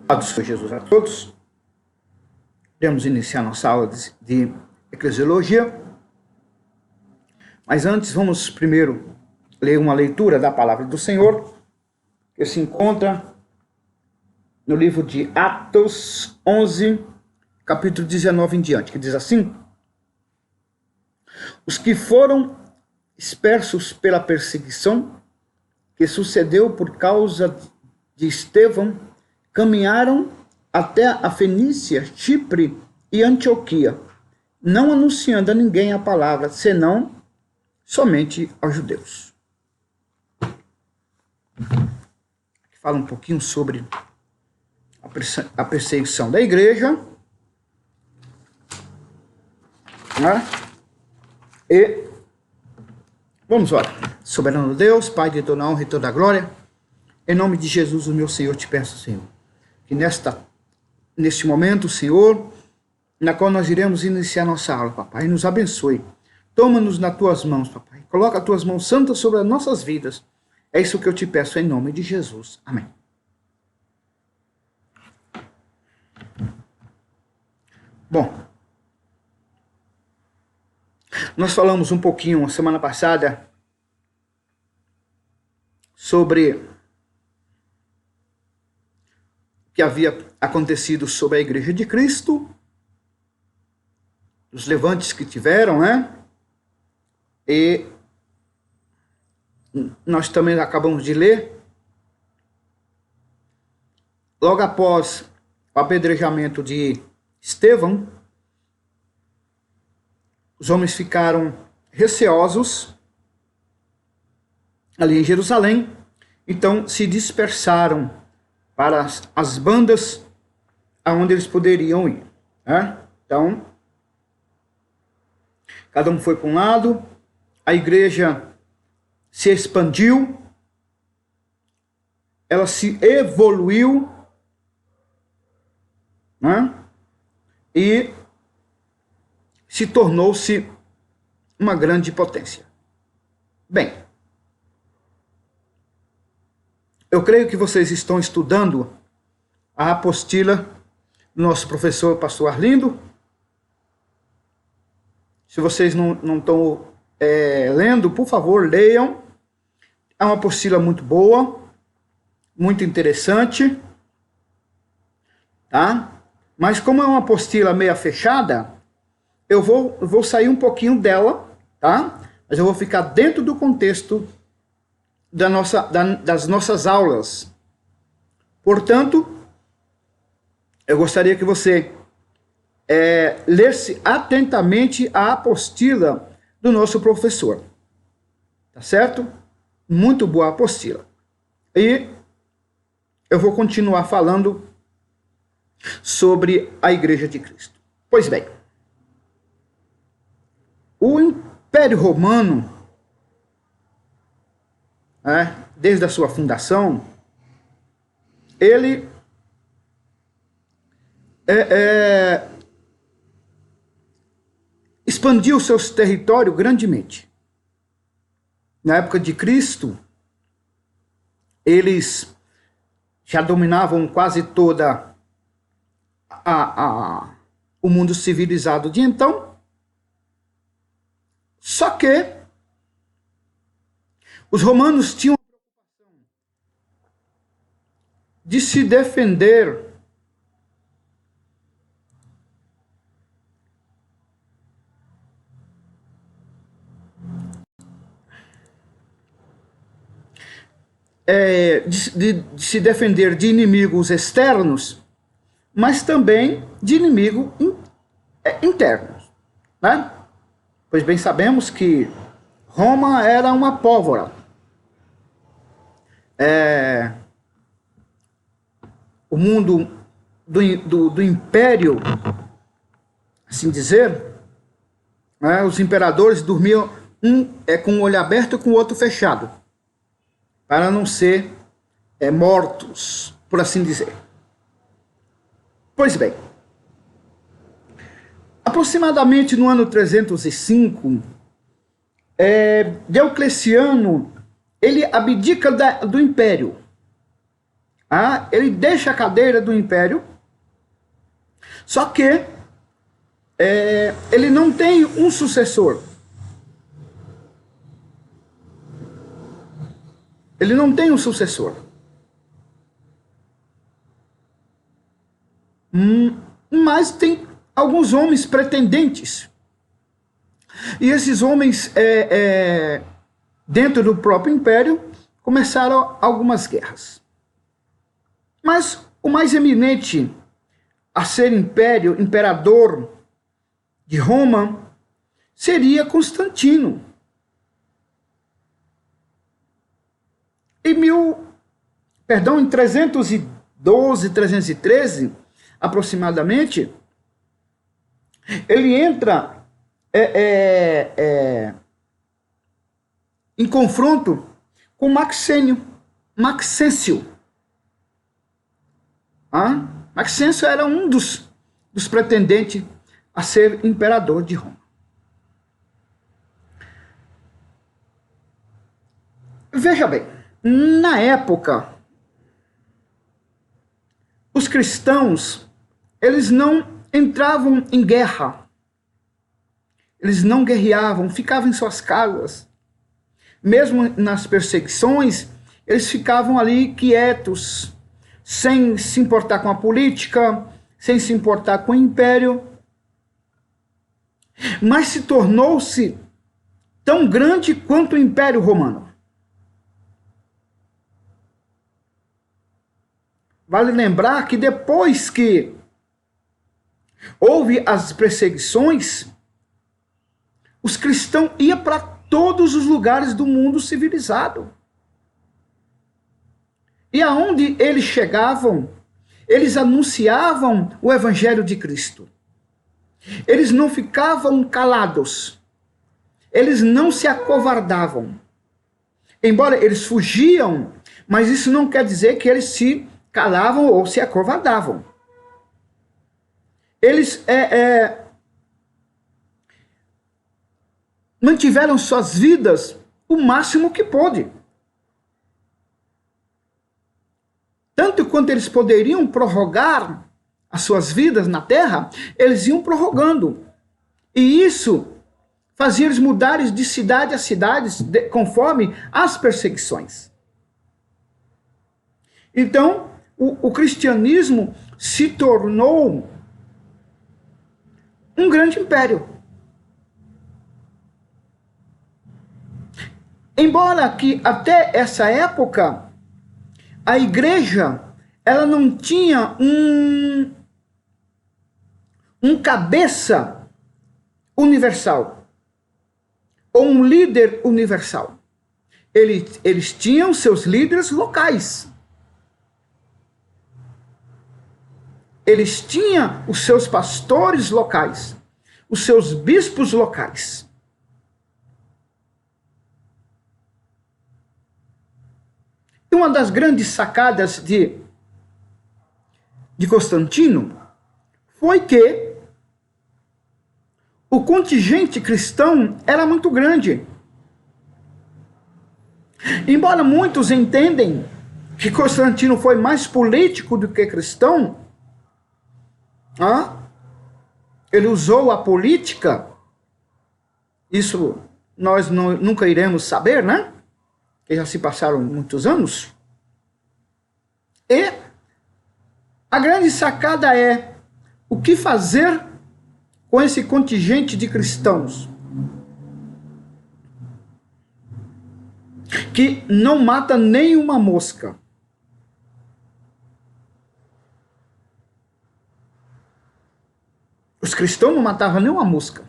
Louvado seja Jesus a todos. Podemos iniciar nossa aula de eclesiologia. Mas antes, vamos primeiro ler uma leitura da palavra do Senhor, que se encontra no livro de Atos 11, capítulo 19 em diante, que diz assim: os que foram dispersos pela perseguição que sucedeu por causa de Estevão, caminharam até a Fenícia, Chipre e Antioquia, não anunciando a ninguém a palavra, senão somente aos judeus. Aqui fala um pouquinho sobre a perseguição da igreja, né? E vamos orar. Soberano Deus, Pai de toda a honra e toda a glória, em nome de Jesus, o meu Senhor, te peço, Senhor, que neste momento, Senhor, na qual nós iremos iniciar nossa aula, Papai, nos abençoe. Toma-nos nas tuas mãos, Papai. Coloca as tuas mãos santas sobre as nossas vidas. É isso que eu te peço em nome de Jesus. Amém. Bom, nós falamos um pouquinho semana passada sobre o que havia acontecido sobre a Igreja de Cristo, os levantes que tiveram, né? E nós também acabamos de ler, logo após o apedrejamento de Estevão, os homens ficaram receosos ali em Jerusalém, então se dispersaram para as bandas aonde eles poderiam ir, né? Então, cada um foi para um lado, a igreja se expandiu, ela se evoluiu, né? E se tornou-se uma grande potência. Bem, eu creio que vocês estão estudando a apostila do nosso professor, pastor Arlindo. Se vocês não estão lendo, por favor, leiam. É uma apostila muito boa, muito interessante, tá? Mas como é uma apostila meia fechada, eu vou sair um pouquinho dela, tá? Mas eu vou ficar dentro do contexto das nossas aulas. Portanto, eu gostaria que você lesse atentamente a apostila do nosso professor. Tá certo? Muito boa apostila. E eu vou continuar falando sobre a Igreja de Cristo. Pois bem, o Império Romano, desde a sua fundação, ele expandiu seus territórios grandemente. Na época de Cristo, eles já dominavam quase toda o mundo civilizado de então. Só que os romanos tinham a preocupação de se defender de inimigos externos, mas também de inimigos internos, né? Pois bem sabemos que Roma era uma pólvora. O mundo do império, assim dizer, os imperadores dormiam um com um olho aberto e com o outro fechado, para não ser mortos, por assim dizer. Pois bem, aproximadamente no ano 305, Diocleciano, ele abdica do império Ele deixa a cadeira do império, só que ele não tem um sucessor. Ele não tem um sucessor. Mas tem alguns homens pretendentes. E esses homens, dentro do próprio império, começaram algumas guerras. Mas o mais eminente a ser imperador de Roma, seria Constantino. Em 312, 313, aproximadamente, ele entra em confronto com Maxêncio. Maxêncio era um dos pretendentes a ser imperador de Roma. Veja bem, na época, os cristãos, eles não entravam em guerra. Eles não guerreavam, ficavam em suas casas. Mesmo nas perseguições, eles ficavam ali quietos, sem se importar com a política, sem se importar com o império. Mas se tornou-se tão grande quanto o Império Romano. Vale lembrar que depois que houve as perseguições, os cristãos iam para todos os lugares do mundo civilizado. E aonde eles chegavam, eles anunciavam o Evangelho de Cristo. Eles não ficavam calados. Eles não se acovardavam. Embora eles fugiam, mas isso não quer dizer que eles se calavam ou se acovardavam. Eles mantiveram suas vidas o máximo que pôde. Tanto quanto eles poderiam prorrogar as suas vidas na terra, eles iam prorrogando. E isso fazia eles mudarem de cidade a cidade, conforme as perseguições. Então, o cristianismo se tornou um grande império. Embora que até essa época, a igreja, ela não tinha um cabeça universal, ou um líder universal. Eles tinham seus líderes locais. Eles tinham os seus pastores locais, os seus bispos locais. E uma das grandes sacadas de Constantino foi que o contingente cristão era muito grande. Embora muitos entendem que Constantino foi mais político do que cristão, ele usou a política, isso nós nunca iremos saber, né? Que já se passaram muitos anos. E a grande sacada é o que fazer com esse contingente de cristãos que não mata nem uma mosca. Os cristãos não matavam nem uma mosca.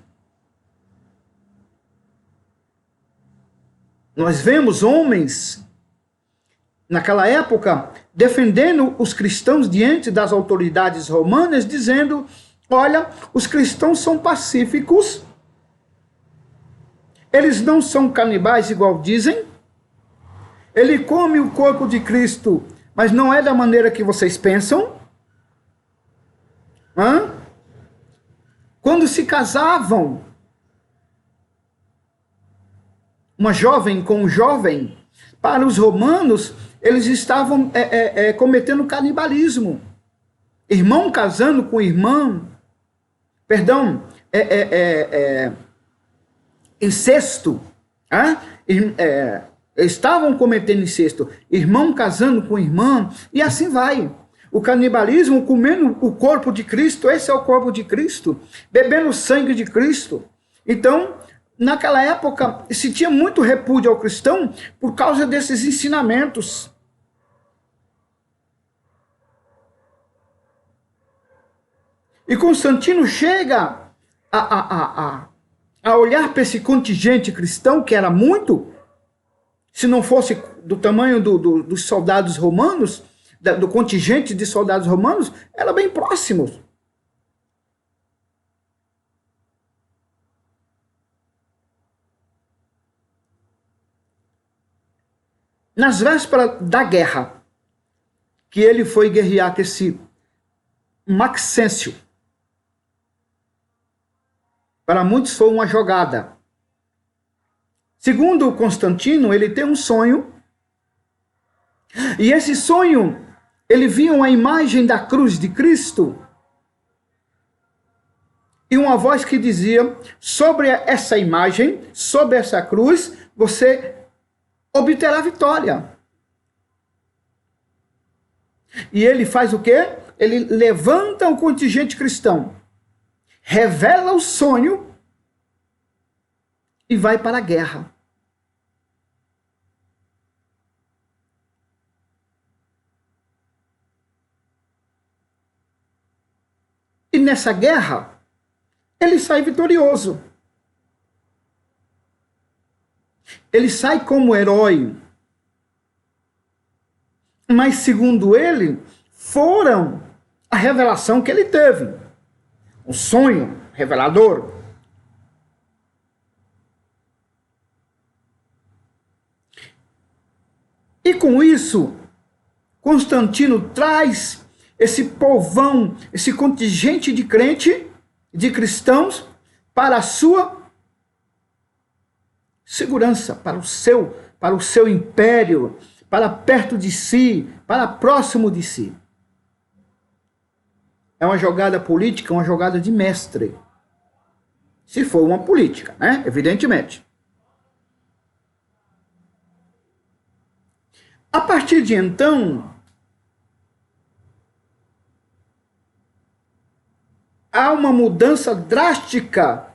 Nós vemos homens, naquela época, defendendo os cristãos diante das autoridades romanas, dizendo: olha, os cristãos são pacíficos, eles não são canibais igual dizem, ele come o corpo de Cristo, mas não é da maneira que vocês pensam. Quando se casavam, uma jovem com um jovem, para os romanos eles estavam cometendo canibalismo. Irmão casando com irmão, perdão, incesto, estavam cometendo incesto, irmão casando com irmã, e assim vai. O canibalismo, comendo o corpo de Cristo, esse é o corpo de Cristo, bebendo o sangue de Cristo. Então, naquela época, se tinha muito repúdio ao cristão por causa desses ensinamentos. E Constantino chega a olhar para esse contingente cristão, que era muito, se não fosse do tamanho dos soldados romanos, do contingente de soldados romanos, era bem próximo. Nas vésperas da guerra, que ele foi guerrear com esse Maxêncio, para muitos foi uma jogada. Segundo Constantino, ele tem um sonho, e esse sonho, ele viu a imagem da cruz de Cristo, e uma voz que dizia, sobre essa imagem, sobre essa cruz, você obterá vitória. E ele faz o quê? Ele levanta um contingente cristão, revela o sonho e vai para a guerra. E nessa guerra, ele sai vitorioso. Ele sai como herói. Mas, segundo ele, foram a revelação que ele teve. Um sonho revelador. E com isso, Constantino traz esse povão, esse contingente de crente, de cristãos, para a sua segurança, para o seu império, para perto de si, para próximo de si. É uma jogada política, uma jogada de mestre. Se for uma política, né? Evidentemente. A partir de então, há uma mudança drástica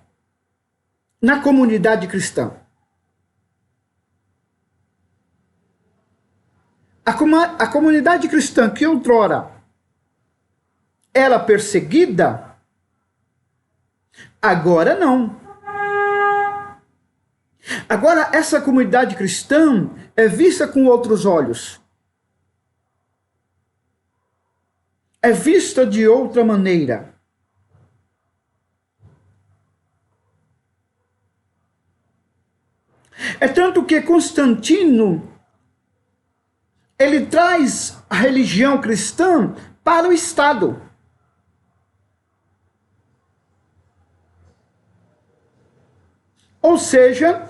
na comunidade cristã. A comunidade cristã que outrora era perseguida, agora não. Agora essa comunidade cristã é vista com outros olhos. É vista de outra maneira. É tanto que Constantino, ele traz a religião cristã para o Estado. Ou seja,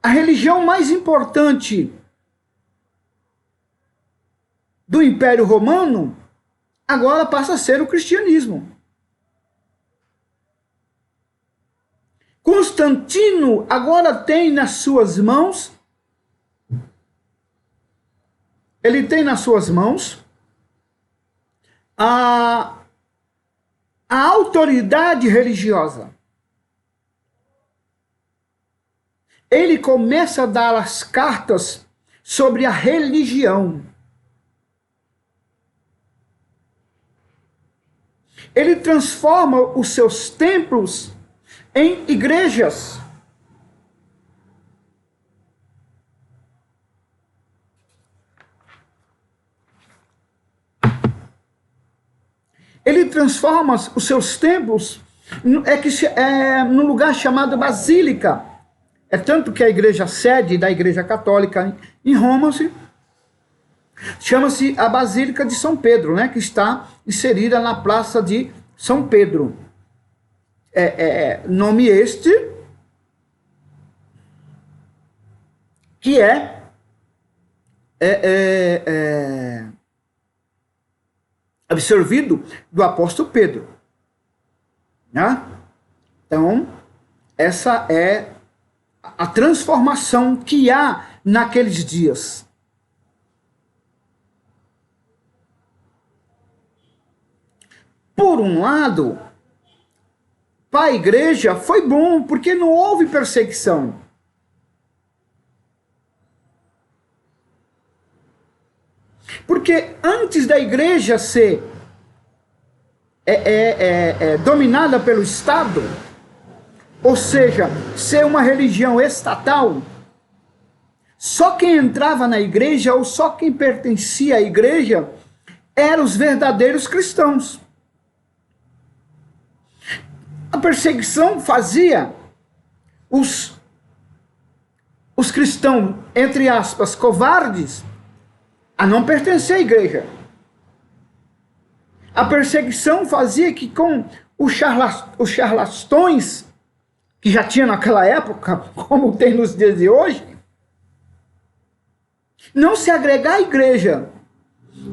a religião mais importante do Império Romano agora passa a ser o cristianismo. Constantino agora tem nas suas mãos, a autoridade religiosa. Ele começa a dar as cartas sobre a religião. Ele transforma os seus templos em igrejas. Ele transforma os seus templos num lugar chamado basílica. É tanto que a igreja sede da Igreja Católica em Roma chama-se a Basílica de São Pedro, né, que está inserida na Praça de São Pedro. Nome este que é absorvido do apóstolo Pedro. Né? Então, essa é a transformação que há naqueles dias. Por um lado, para a igreja foi bom, porque não houve perseguição. Porque antes da igreja ser dominada pelo Estado, ou seja, ser uma religião estatal, só quem entrava na igreja ou só quem pertencia à igreja eram os verdadeiros cristãos. A perseguição fazia os cristãos, entre aspas, covardes, a não pertencer à igreja. A perseguição fazia que com os charlatões, que já tinha naquela época, como tem nos dias de hoje, não se agregar à igreja,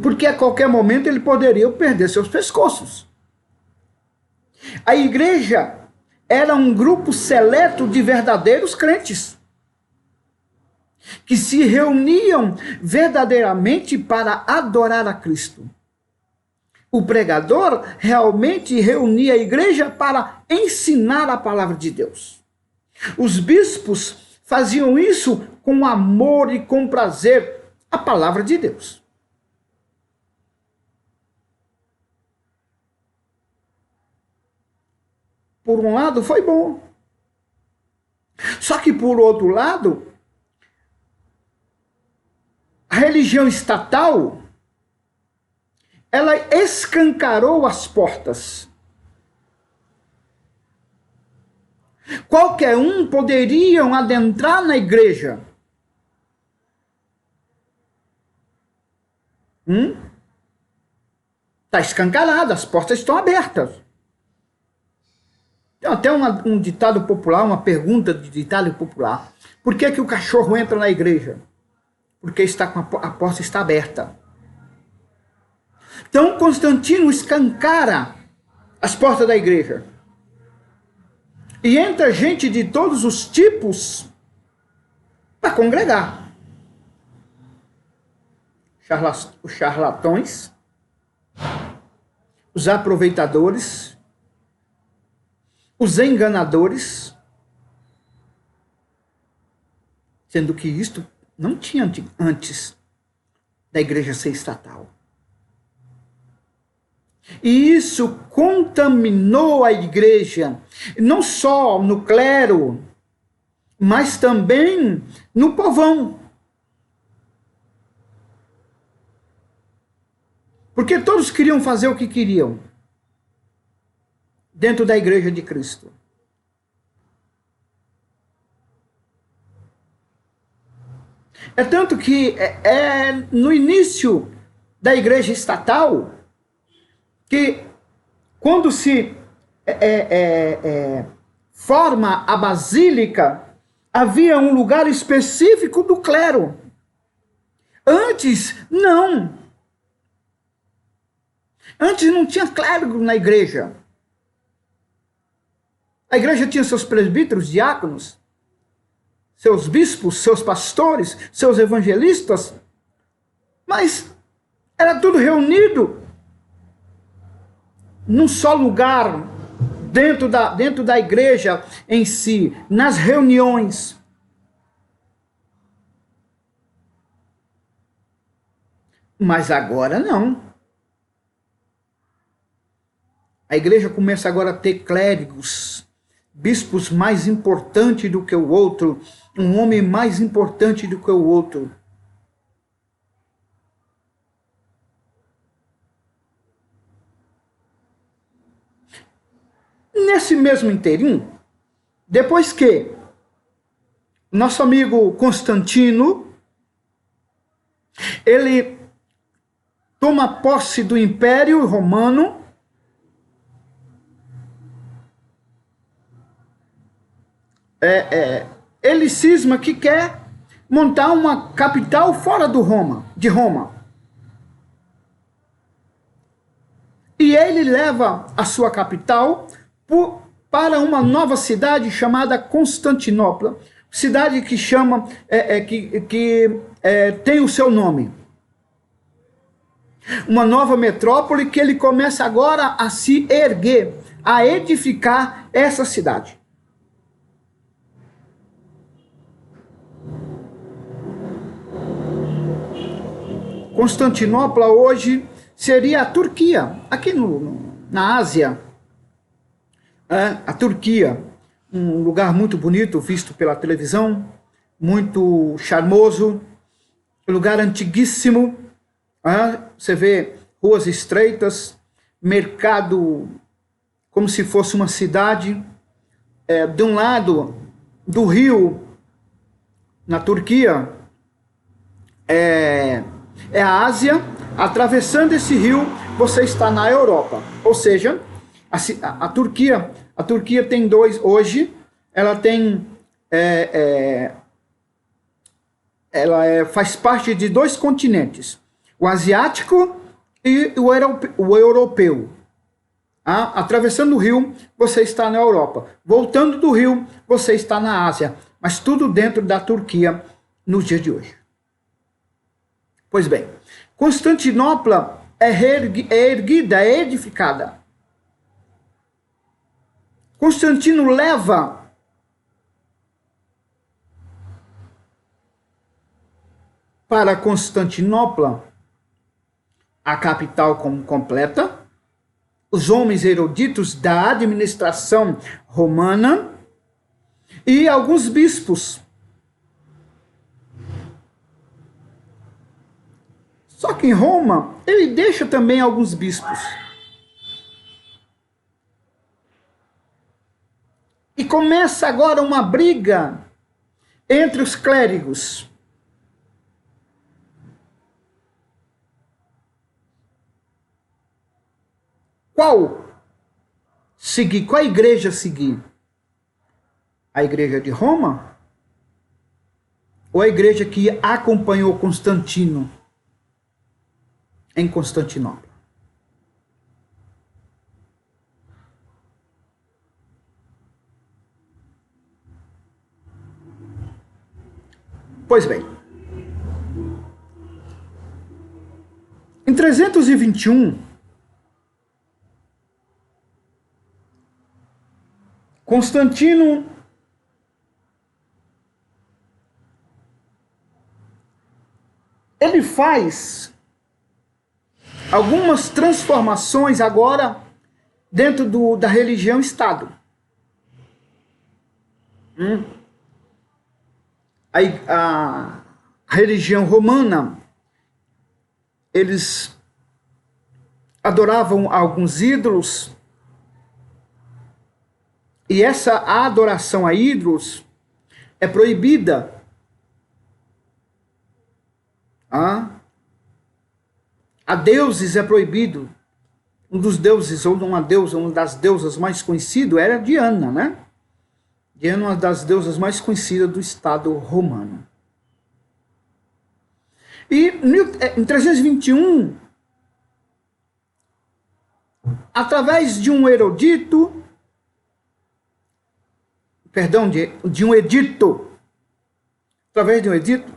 porque a qualquer momento ele poderia perder seus pescoços. A igreja era um grupo seleto de verdadeiros crentes, que se reuniam verdadeiramente para adorar a Cristo. O pregador realmente reunia a igreja para ensinar a palavra de Deus. Os bispos faziam isso com amor e com prazer, a palavra de Deus. Por um lado, foi bom. Só que, por outro lado, a religião estatal, ela escancarou as portas. Qualquer um poderia adentrar na igreja. Está escancarado, as portas estão abertas. Tem até um ditado popular, uma pergunta de ditado popular. Por que o cachorro entra na igreja? Porque a porta está aberta. Então Constantino escancara as portas da igreja. E entra gente de todos os tipos para congregar. Os charlatões, os aproveitadores, os enganadores, sendo que isto não tinha antes da igreja ser estatal. E isso contaminou a igreja, não só no clero, mas também no povão. Porque todos queriam fazer o que queriam dentro da igreja de Cristo. É tanto que no início da igreja estatal, que quando se forma a basílica, havia um lugar específico do clero. Antes, não. Antes não tinha clérigo na igreja. A igreja tinha seus presbíteros, diáconos, seus bispos, seus pastores, seus evangelistas, mas era tudo reunido num só lugar, dentro da igreja em si, nas reuniões. Mas agora não. A igreja começa agora a ter clérigos, bispos mais importantes do que o outro, um homem mais importante do que o outro. Nesse mesmo inteirinho, depois que nosso amigo Constantino, ele toma posse do Império Romano, ele cisma que quer montar uma capital fora de Roma. E ele leva a sua capital para uma nova cidade chamada Constantinopla, cidade que chama tem o seu nome. Uma nova metrópole que ele começa agora a se erguer, a edificar essa cidade. Constantinopla hoje seria a Turquia, aqui na Ásia. A Turquia, um lugar muito bonito, visto pela televisão, muito charmoso, lugar antiguíssimo. Você vê ruas estreitas, mercado como se fosse uma cidade. De um lado do rio, na Turquia, é a Ásia. Atravessando esse rio, você está na Europa. Ou seja, a Turquia tem hoje, ela tem, faz parte de 2 continentes, o asiático e o europeu. Atravessando o rio, você está na Europa. Voltando do rio, você está na Ásia. Mas tudo dentro da Turquia nos dias de hoje. Pois bem, Constantinopla é erguida, é edificada. Constantino leva para Constantinopla a capital completa, os homens eruditos da administração romana e alguns bispos. Só que em Roma, ele deixa também alguns bispos. E começa agora uma briga entre os clérigos. Qual igreja seguir? A igreja de Roma? Ou a igreja que acompanhou Constantino em Constantinopla? Pois bem, em 321, Constantino ele faz algumas transformações agora dentro da religião Estado. A religião romana, eles adoravam alguns ídolos, e essa adoração a ídolos é proibida. A deuses é proibido. Um dos deuses, ou uma das deusas mais conhecidas era Diana, né? Diana é uma das deusas mais conhecidas do Estado romano. E em 321, através de um erudito, de um edito, através de um edito,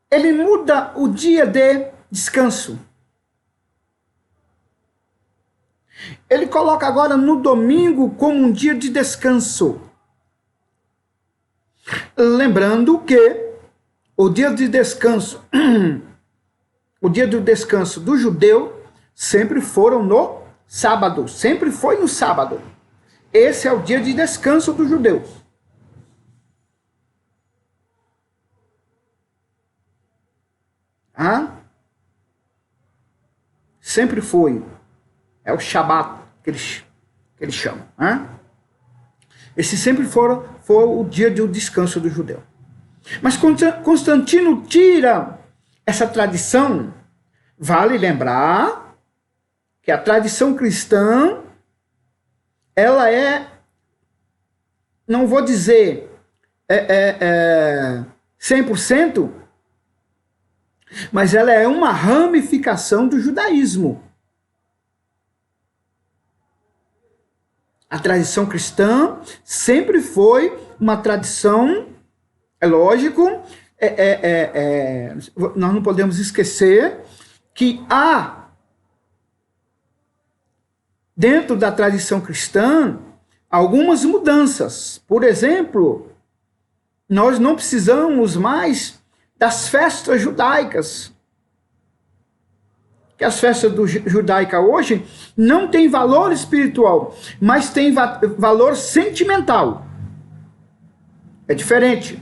ele muda o dia de descanso. Ele coloca agora no domingo como um dia de descanso. Lembrando que o dia de descanso, o dia do descanso do judeu sempre foram no sábado, sempre foi no sábado. Esse é o dia de descanso dos judeus. Sempre foi. É o Shabat que eles chamam. Esse sempre foi o dia do descanso do judeu. Mas Constantino tira essa tradição. Vale lembrar que a tradição cristã, ela é, não vou dizer 100%, mas ela é uma ramificação do judaísmo. A tradição cristã sempre foi uma tradição, é lógico, nós não podemos esquecer que há, dentro da tradição cristã, algumas mudanças. Por exemplo, nós não precisamos mais das festas judaicas. Que as festas judaicas hoje não têm valor espiritual, mas têm valor sentimental. É diferente.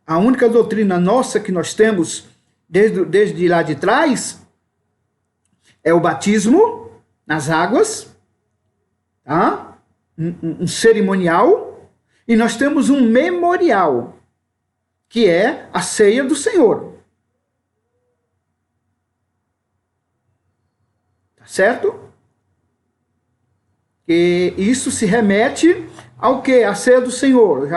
A única doutrina nossa que nós temos desde lá de trás é o batismo nas águas, tá? Um cerimonial, e nós temos um memorial, que é a ceia do Senhor. Tá certo? E isso se remete ao quê? A ceia do Senhor.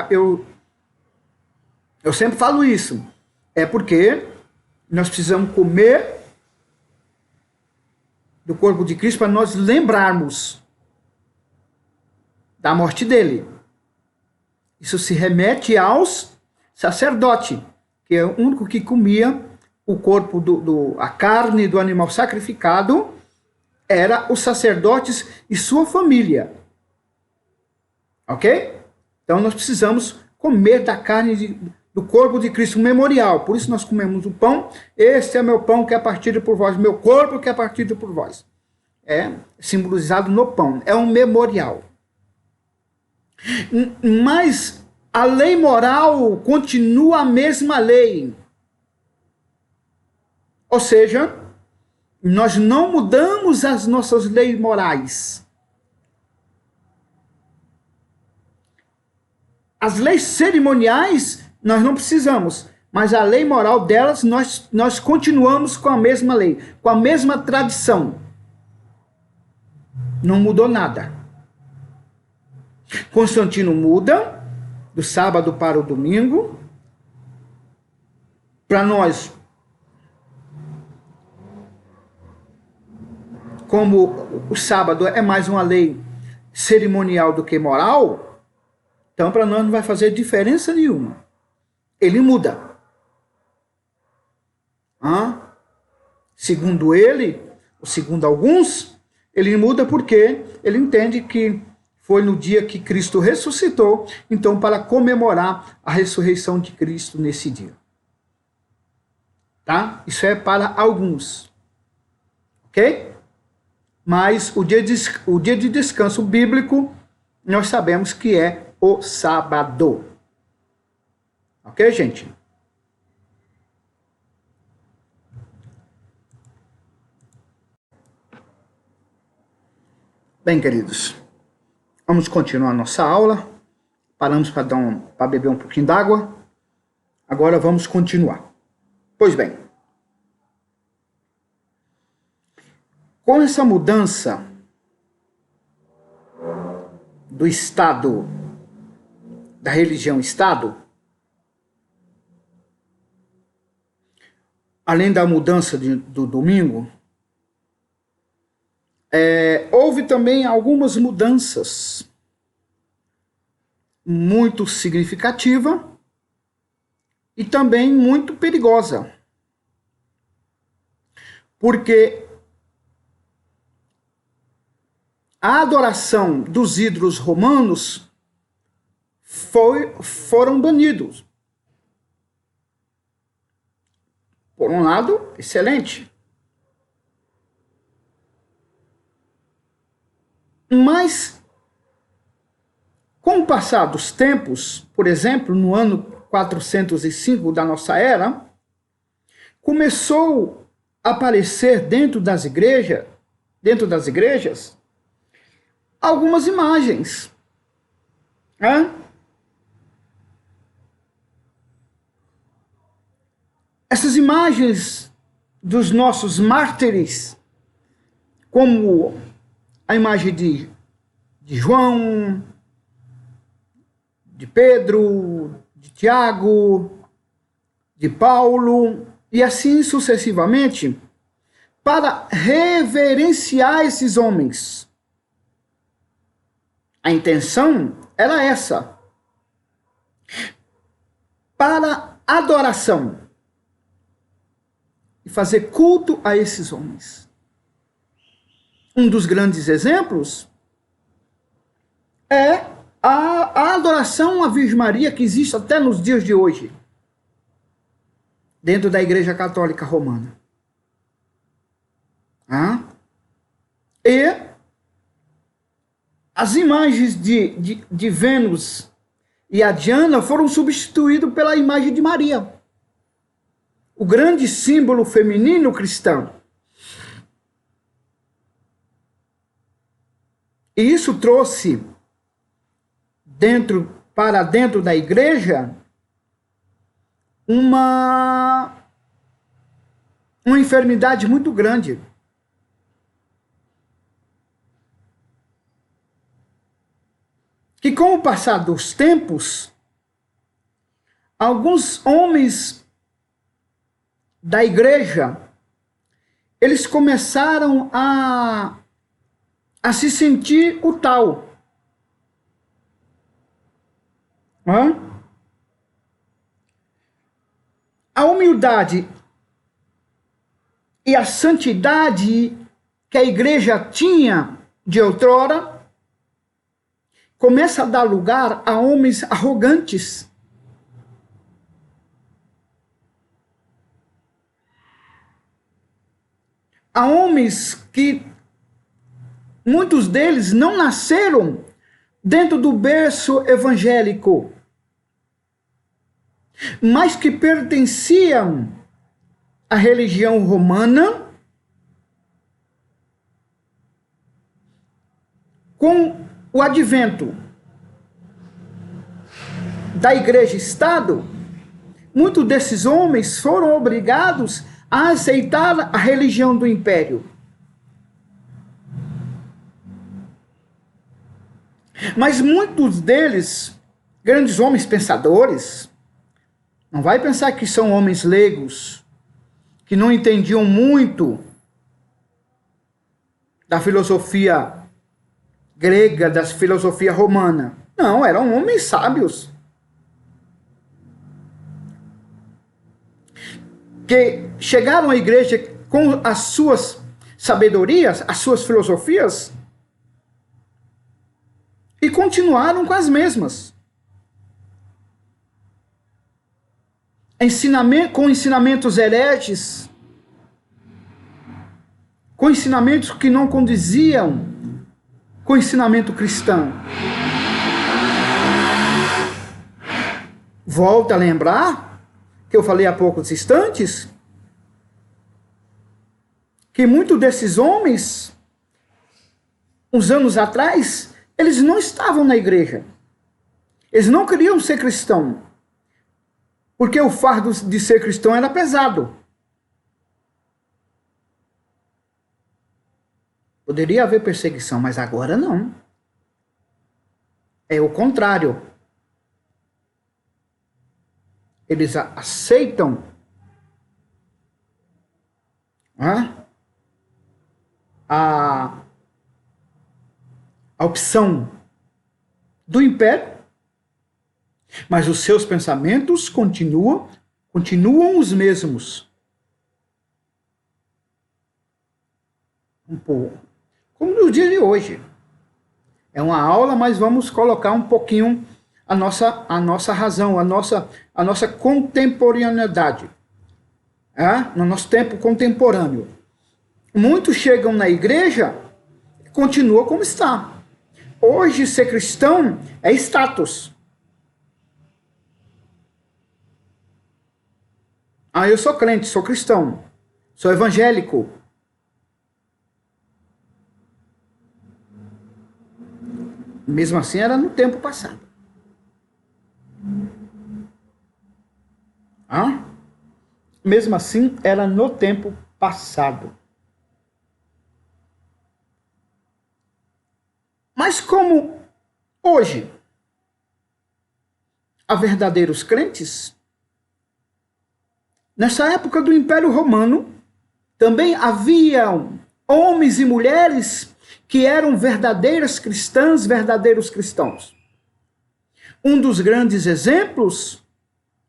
Eu sempre falo isso. É porque nós precisamos comer do corpo de Cristo para nós lembrarmos da morte dele. Isso se remete aos sacerdotes, que é o único que comia o corpo, a carne do animal sacrificado, era os sacerdotes e sua família. Ok? Então nós precisamos comer da carne do corpo de Cristo, um memorial. Por isso nós comemos o pão. Este é meu pão que é partido por vós, meu corpo que é partido por vós. É simbolizado no pão. É um memorial. Mas a lei moral continua a mesma lei. Ou seja, nós não mudamos as nossas leis morais. As leis cerimoniais nós não precisamos, mas a lei moral delas nós continuamos com a mesma lei, com a mesma tradição. Não mudou nada. Constantino muda do sábado para o domingo. Para nós, como o sábado é mais uma lei cerimonial do que moral, então para nós não vai fazer diferença nenhuma. Ele muda. Segundo ele, ou segundo alguns, ele muda porque ele entende que foi no dia que Cristo ressuscitou, então para comemorar a ressurreição de Cristo nesse dia. Tá? Isso é para alguns. Ok? Mas o dia de descanso bíblico, nós sabemos que é o sábado. Ok, gente? Bem, queridos, vamos continuar nossa aula. Paramos para beber um pouquinho d'água. Agora vamos continuar. Pois bem, com essa mudança do Estado, da religião-Estado, além da mudança do domingo, houve também algumas mudanças muito significativas e também muito perigosa. Porque a adoração dos ídolos romanos foram banidos. Por um lado, excelente. Mas, com o passar dos tempos, por exemplo, no ano 405 da nossa era, começou a aparecer dentro das igrejas, algumas imagens. Essas imagens dos nossos mártires como a imagem de João, de Pedro, de Tiago, de Paulo, e assim sucessivamente, para reverenciar esses homens. A intenção era essa, para adoração, e fazer culto a esses homens. Um dos grandes exemplos é a adoração à Virgem Maria, que existe até nos dias de hoje, dentro da Igreja Católica Romana. E as imagens de Vênus e a Diana foram substituídas pela imagem de Maria, o grande símbolo feminino cristão. E isso trouxe para dentro da igreja uma enfermidade muito grande. Que com o passar dos tempos, alguns homens da igreja, eles começaram a se sentir o tal. A humildade e a santidade que a igreja tinha de outrora começa a dar lugar a homens arrogantes, a homens que muitos deles não nasceram dentro do berço evangélico, mas que pertenciam à religião romana, com o advento da igreja-estado, muitos desses homens foram obrigados a aceitar a religião do império. Mas muitos deles, grandes homens pensadores, não vai pensar que são homens leigos, que não entendiam muito da filosofia grega, da filosofia romana. Não, eram homens sábios, que chegaram à igreja com as suas sabedorias, as suas filosofias, e continuaram com as mesmas. Com ensinamentos hereges, com ensinamentos que não condiziam com o ensinamento cristão. Volto a lembrar que eu falei há poucos instantes que muitos desses homens, uns anos atrás, eles não estavam na igreja. Eles não queriam ser cristão, porque o fardo de ser cristão era pesado. Poderia haver perseguição, mas agora não. É o contrário. Eles aceitam a opção do império, mas os seus pensamentos continuam os mesmos. Como nos dias de hoje. É uma aula, mas vamos colocar um pouquinho a nossa razão, a nossa contemporaneidade. No nosso tempo contemporâneo. Muitos chegam na igreja e continuam como está. Hoje, ser cristão é status. Eu sou crente, sou cristão, sou evangélico. Mesmo assim, era no tempo passado. Mesmo assim, era no tempo passado. Mas como hoje há verdadeiros crentes, nessa época do Império Romano, também haviam homens e mulheres que eram verdadeiras cristãs, verdadeiros cristãos. Um dos grandes exemplos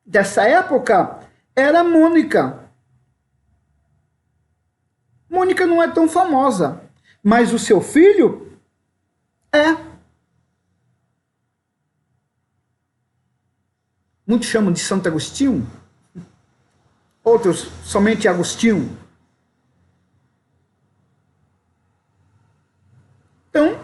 dessa época era Mônica. Mônica não é tão famosa, mas o seu filho é. Muitos chamam de Santo Agostinho, outros somente Agostinho. Então,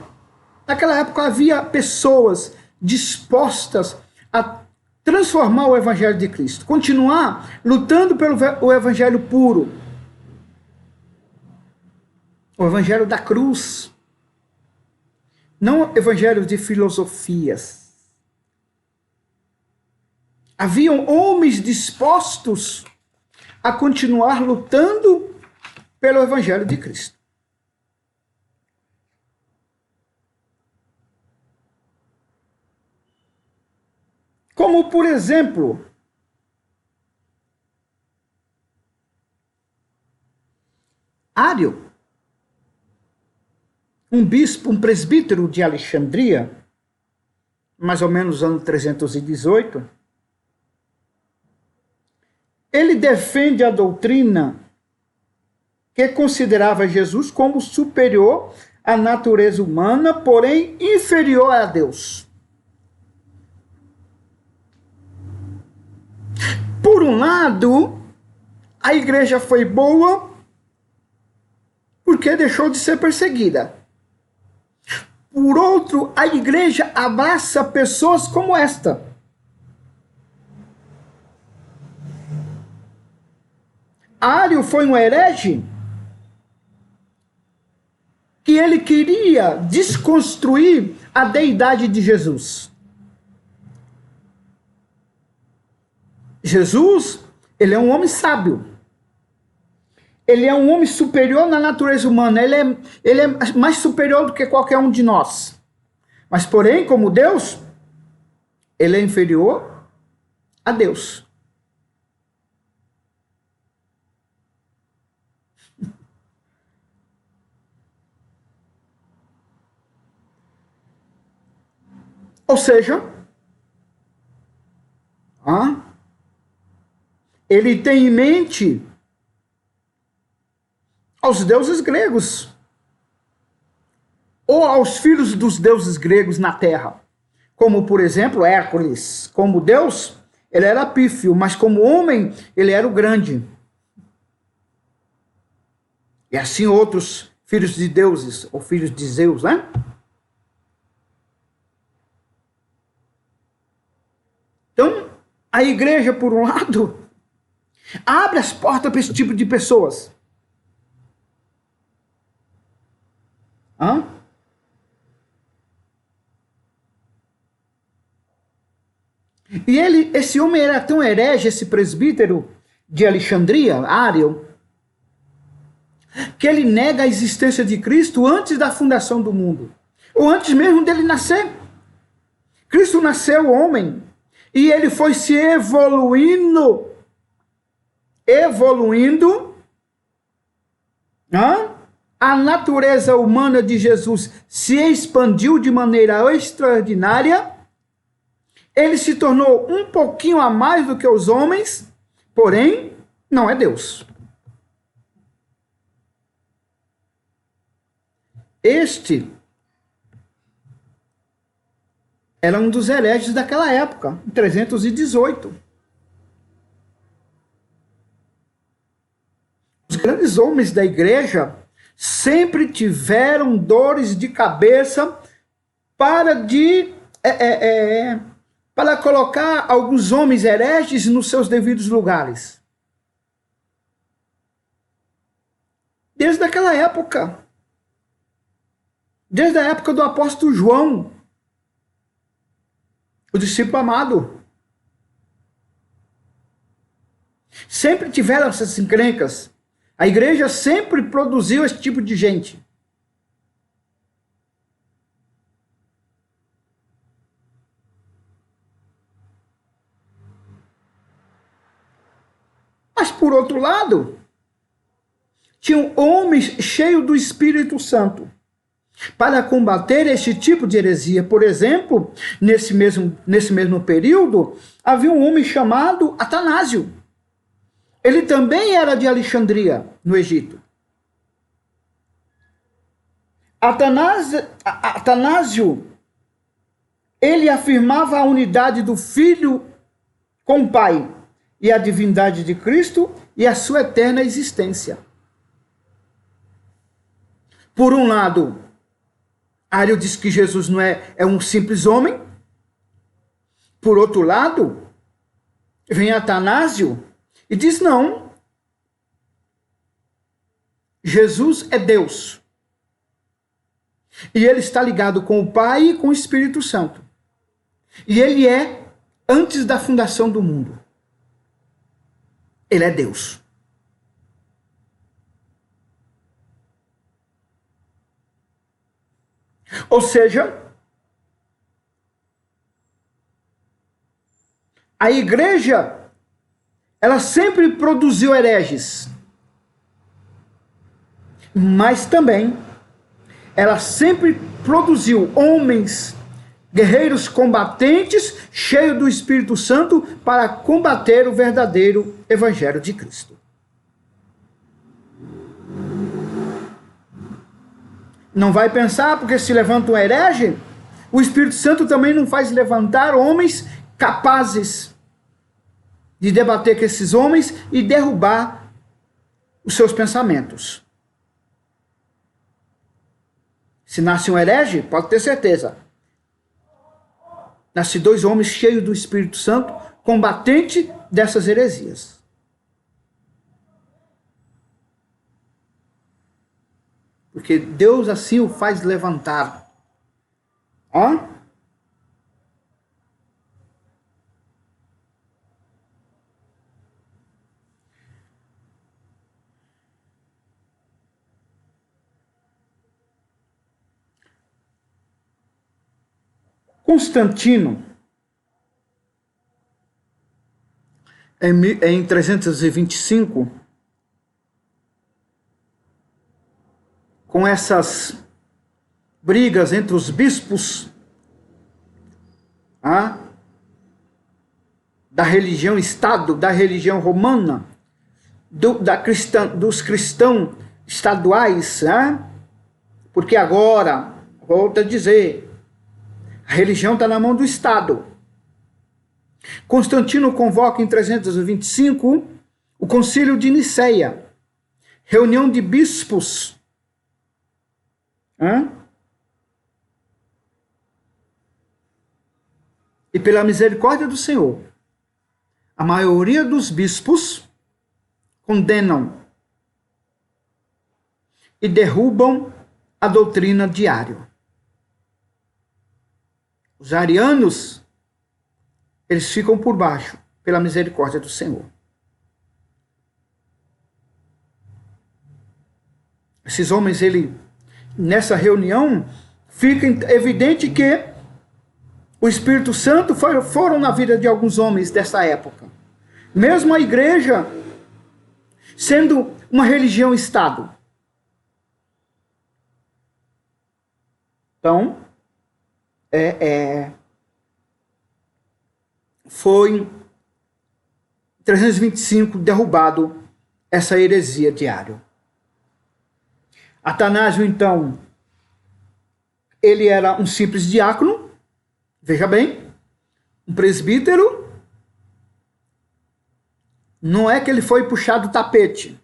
naquela época havia pessoas dispostas a transformar o Evangelho de Cristo, continuar lutando pelo Evangelho puro, o Evangelho da cruz, não o Evangelho de filosofias. Haviam homens dispostos a continuar lutando pelo Evangelho de Cristo. Como, por exemplo, Ário, um bispo, um presbítero de Alexandria, mais ou menos ano 318, ele defende a doutrina que considerava Jesus como superior à natureza humana, porém inferior a Deus. Por um lado, a igreja foi boa porque deixou de ser perseguida. Por outro, a igreja abraça pessoas como esta. Ário foi um herege que ele queria desconstruir a deidade de Jesus. Jesus, ele é um homem sábio. Ele é um homem superior na natureza humana. Ele é mais superior do que qualquer um de nós. Mas, porém, como Deus, ele é inferior a Deus. Ou seja, ele tem em mente aos deuses gregos, ou aos filhos dos deuses gregos na terra, como, por exemplo, Hércules. Como Deus, ele era pífio, mas como homem, ele era o grande. E assim outros filhos de deuses, ou filhos de Zeus, né? Então, a igreja, por um lado, abre as portas para esse tipo de pessoas. E esse homem era tão herege, esse presbítero de Alexandria, Ário, que ele nega a existência de Cristo antes da fundação do mundo, ou antes mesmo dele nascer. Cristo nasceu homem, e ele foi se evoluindo, a natureza humana de Jesus se expandiu de maneira extraordinária. Ele se tornou um pouquinho a mais do que os homens, porém, não é Deus. Este era um dos hereges daquela época, em 318. Os grandes homens da igreja sempre tiveram dores de cabeça para colocar alguns homens hereges nos seus devidos lugares. Desde aquela época. Desde a época do apóstolo João, o discípulo amado. Sempre tiveram essas encrencas. A igreja sempre produziu esse tipo de gente. Mas, por outro lado, tinham homens cheios do Espírito Santo para combater este tipo de heresia. Por exemplo, nesse mesmo período, havia um homem chamado Atanásio. Ele também era de Alexandria, no Egito. Atanásio, ele afirmava a unidade do Filho com o Pai e a divindade de Cristo e a sua eterna existência. Por um lado, Ario diz que Jesus não é um simples homem. Por outro lado, vem Atanásio e diz não. Jesus é Deus. E ele está ligado com o Pai e com o Espírito Santo. E ele é antes da fundação do mundo. Ele é Deus. Ou seja, a igreja, ela sempre produziu hereges, mas também ela sempre produziu homens, guerreiros combatentes, cheios do Espírito Santo, para combater o verdadeiro Evangelho de Cristo. Não vai pensar, porque se levanta um herege, o Espírito Santo também não faz levantar homens capazes de debater com esses homens e derrubar os seus pensamentos. Se nasce um herege, pode ter certeza. Nasce dois homens cheios do Espírito Santo, combatente dessas heresias. Porque Deus assim o faz levantar. Ó. Constantino, em 325, com essas brigas entre os bispos da religião Estado, da religião romana, dos cristãos estaduais, porque agora, volto a dizer, a religião está na mão do Estado. Constantino convoca em 325 o Concílio de Niceia, reunião de bispos. E pela misericórdia do Senhor, a maioria dos bispos condenam e derrubam a doutrina de Ario. Os arianos, eles ficam por baixo, pela misericórdia do Senhor. Esses homens, nessa reunião, fica evidente que o Espírito Santo foram na vida de alguns homens dessa época. Mesmo a igreja sendo uma religião-estado. Então, foi em 325 derrubado essa heresia de Ario. Atanásio, então, ele era um simples diácono, veja bem, um presbítero. Não é que ele foi puxado do tapete.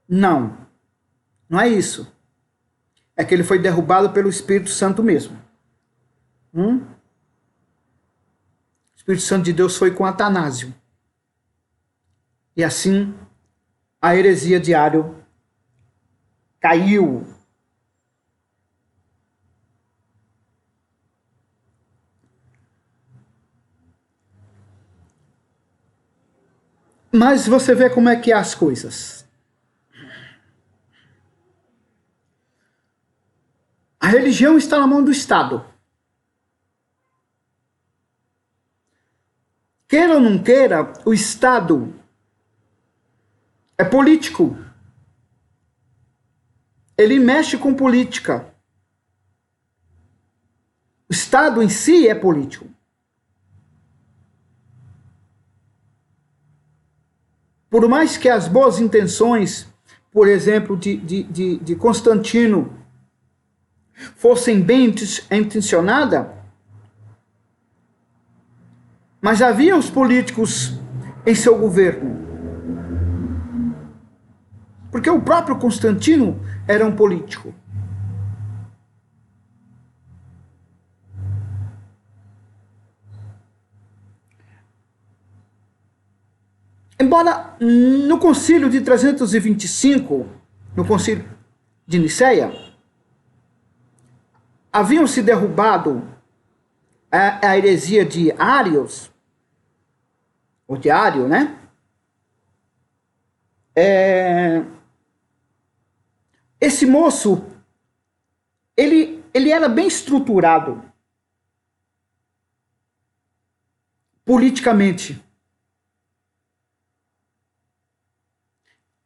Não é isso. É que ele foi derrubado pelo Espírito Santo mesmo. O Espírito Santo de Deus foi com Atanásio. E assim, a heresia de Ario caiu. Mas você vê como é que é as coisas. A religião está na mão do Estado. Queira ou não queira, o Estado é político. Ele mexe com política. O Estado em si é político. Por mais que as boas intenções, por exemplo, de Constantino fossem bem intencionadas, mas havia os políticos em seu governo. Porque o próprio Constantino era um político. Embora no concílio de 325, no concílio de Nicéia, haviam se derrubado a heresia de Ários, ou de Ário, né? Esse moço, ele era bem estruturado politicamente.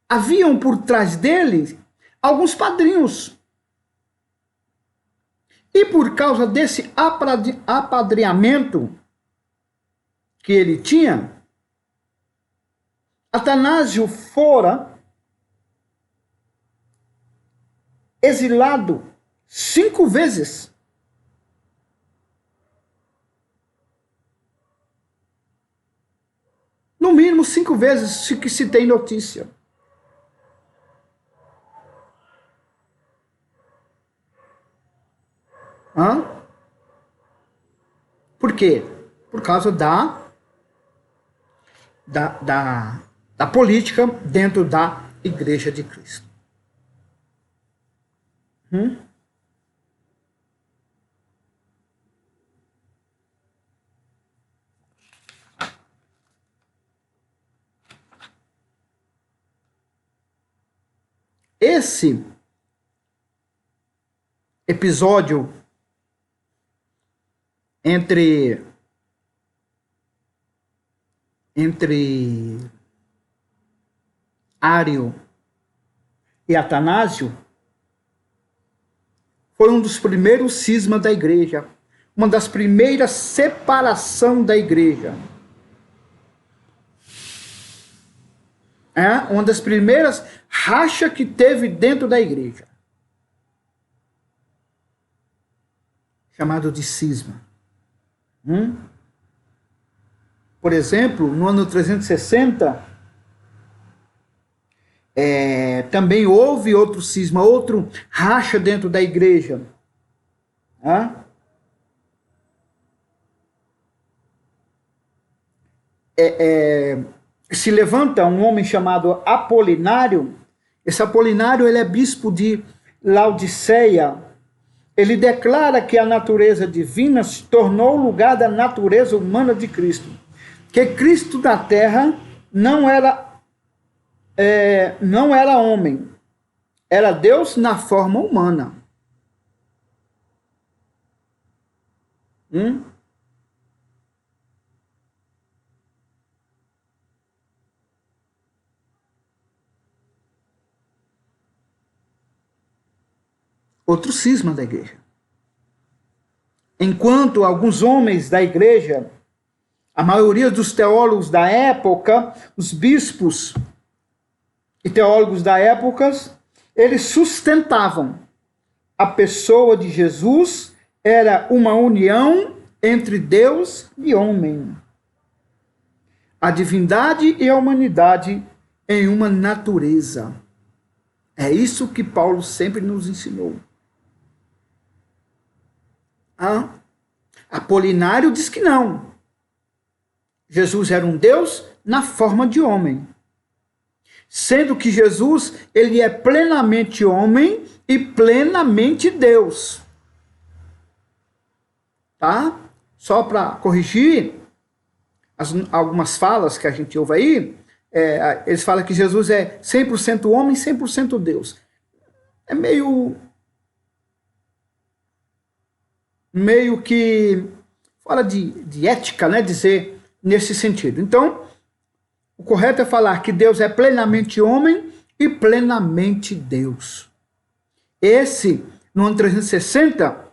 Haviam por trás dele alguns padrinhos. E por causa desse apadrinhamento que ele tinha, Atanásio fora exilado 5 vezes. No mínimo 5 vezes que se tem notícia. Por quê? Por causa da política dentro da Igreja de Cristo. Esse episódio entre Ário e Atanásio foi um dos primeiros cismas da igreja, uma das primeiras separação da igreja. Uma das primeiras rachas que teve dentro da igreja. Chamado de cisma. Por exemplo, no ano 360, também houve outro cisma, outro racha dentro da igreja. Se levanta um homem chamado Apolinário. Esse Apolinário, ele é bispo de Laodiceia. Ele declara que a natureza divina se tornou o lugar da natureza humana de Cristo. Que Cristo da terra não era homem. Era Deus na forma humana. Outro cisma da igreja. Enquanto alguns homens da igreja, a maioria dos teólogos da época, os bispos e teólogos da época, eles sustentavam a pessoa de Jesus era uma união entre Deus e homem. A divindade e a humanidade em uma natureza. É isso que Paulo sempre nos ensinou. Apolinário diz que não. Jesus era um Deus na forma de homem. Sendo que Jesus, ele é plenamente homem e plenamente Deus. Tá? Só para corrigir algumas falas que a gente ouve aí, eles falam que Jesus é 100% homem e 100% Deus. É meio que fora de ética, né, dizer nesse sentido. Então, O correto é falar que Deus é plenamente homem e plenamente Deus. Esse, no ano 360,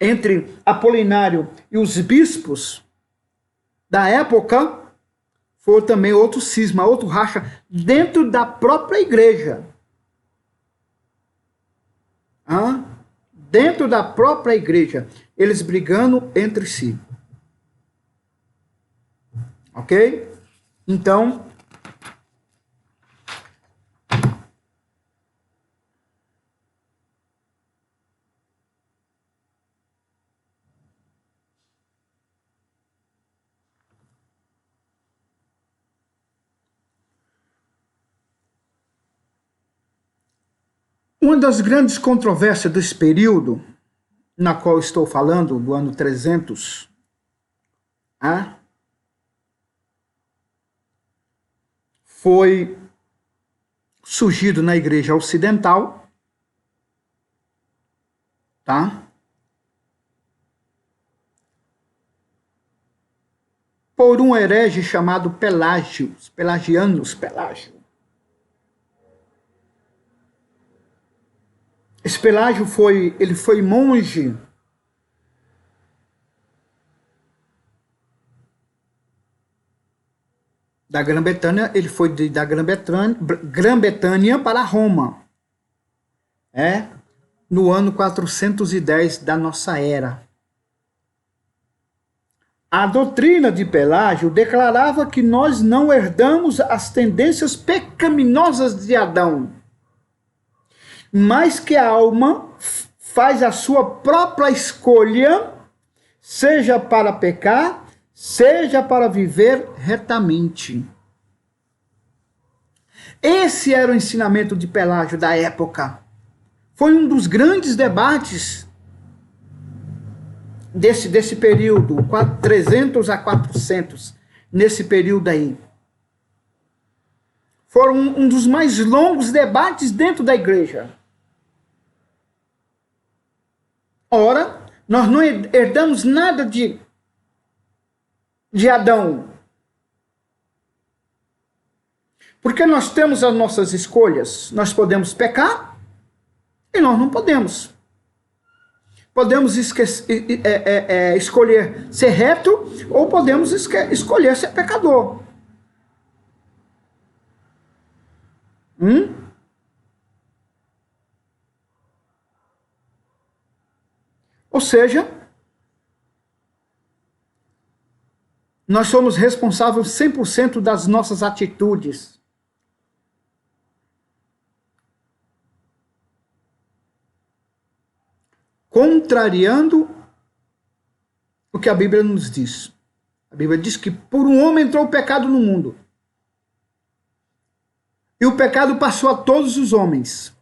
entre Apolinário e os bispos da época, foi também outro cisma, outro racha dentro da própria igreja. Dentro da própria igreja, eles brigando entre si. Ok? Então, uma das grandes controvérsias desse período, na qual estou falando, do ano 300, foi surgido na igreja ocidental, tá? Por um herege chamado Pelágio, os pelagianos, Pelágio. Esse Pelágio foi monge da Grã-Bretanha, ele foi da Grã-Bretanha para Roma, no ano 410 da nossa era. A doutrina de Pelágio declarava que nós não herdamos as tendências pecaminosas de Adão, mas que a alma faz a sua própria escolha, seja para pecar, seja para viver retamente. Esse era o ensinamento de Pelágio da época. Foi um dos grandes debates desse período, 300 a 400, nesse período aí. Foram um dos mais longos debates dentro da igreja. Ora, nós não herdamos nada de Adão. Porque nós temos as nossas escolhas. Nós podemos pecar e nós não podemos. Podemos escolher ser reto ou podemos escolher ser pecador. Ou seja, nós somos responsáveis 100% das nossas atitudes. Contrariando o que a Bíblia nos diz. A Bíblia diz que por um homem entrou o pecado no mundo. E o pecado passou a todos os homens.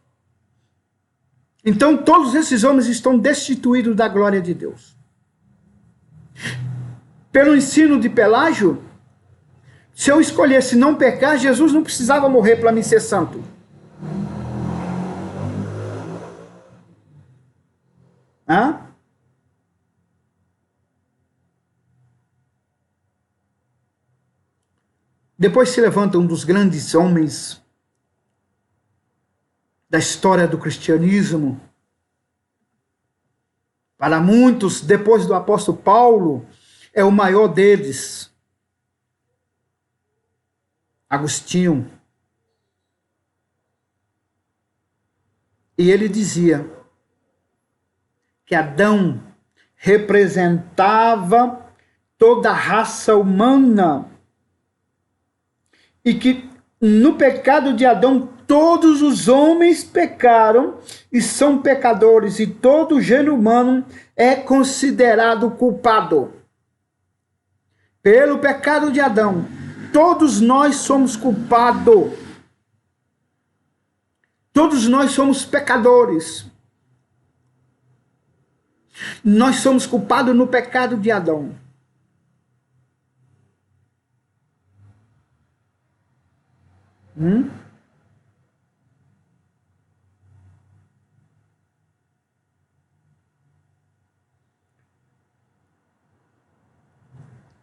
Então todos esses homens estão destituídos da glória de Deus. Pelo ensino de Pelágio, se eu escolhesse não pecar, Jesus não precisava morrer para me ser santo. Depois se levanta um dos grandes homens da história do cristianismo. Para muitos, depois do apóstolo Paulo, é o maior deles. Agostinho. E ele dizia que Adão representava toda a raça humana e que no pecado de Adão todos os homens pecaram e são pecadores, e todo gênero humano é considerado culpado. Pelo pecado de Adão, todos nós somos culpados. Todos nós somos pecadores. Nós somos culpados no pecado de Adão.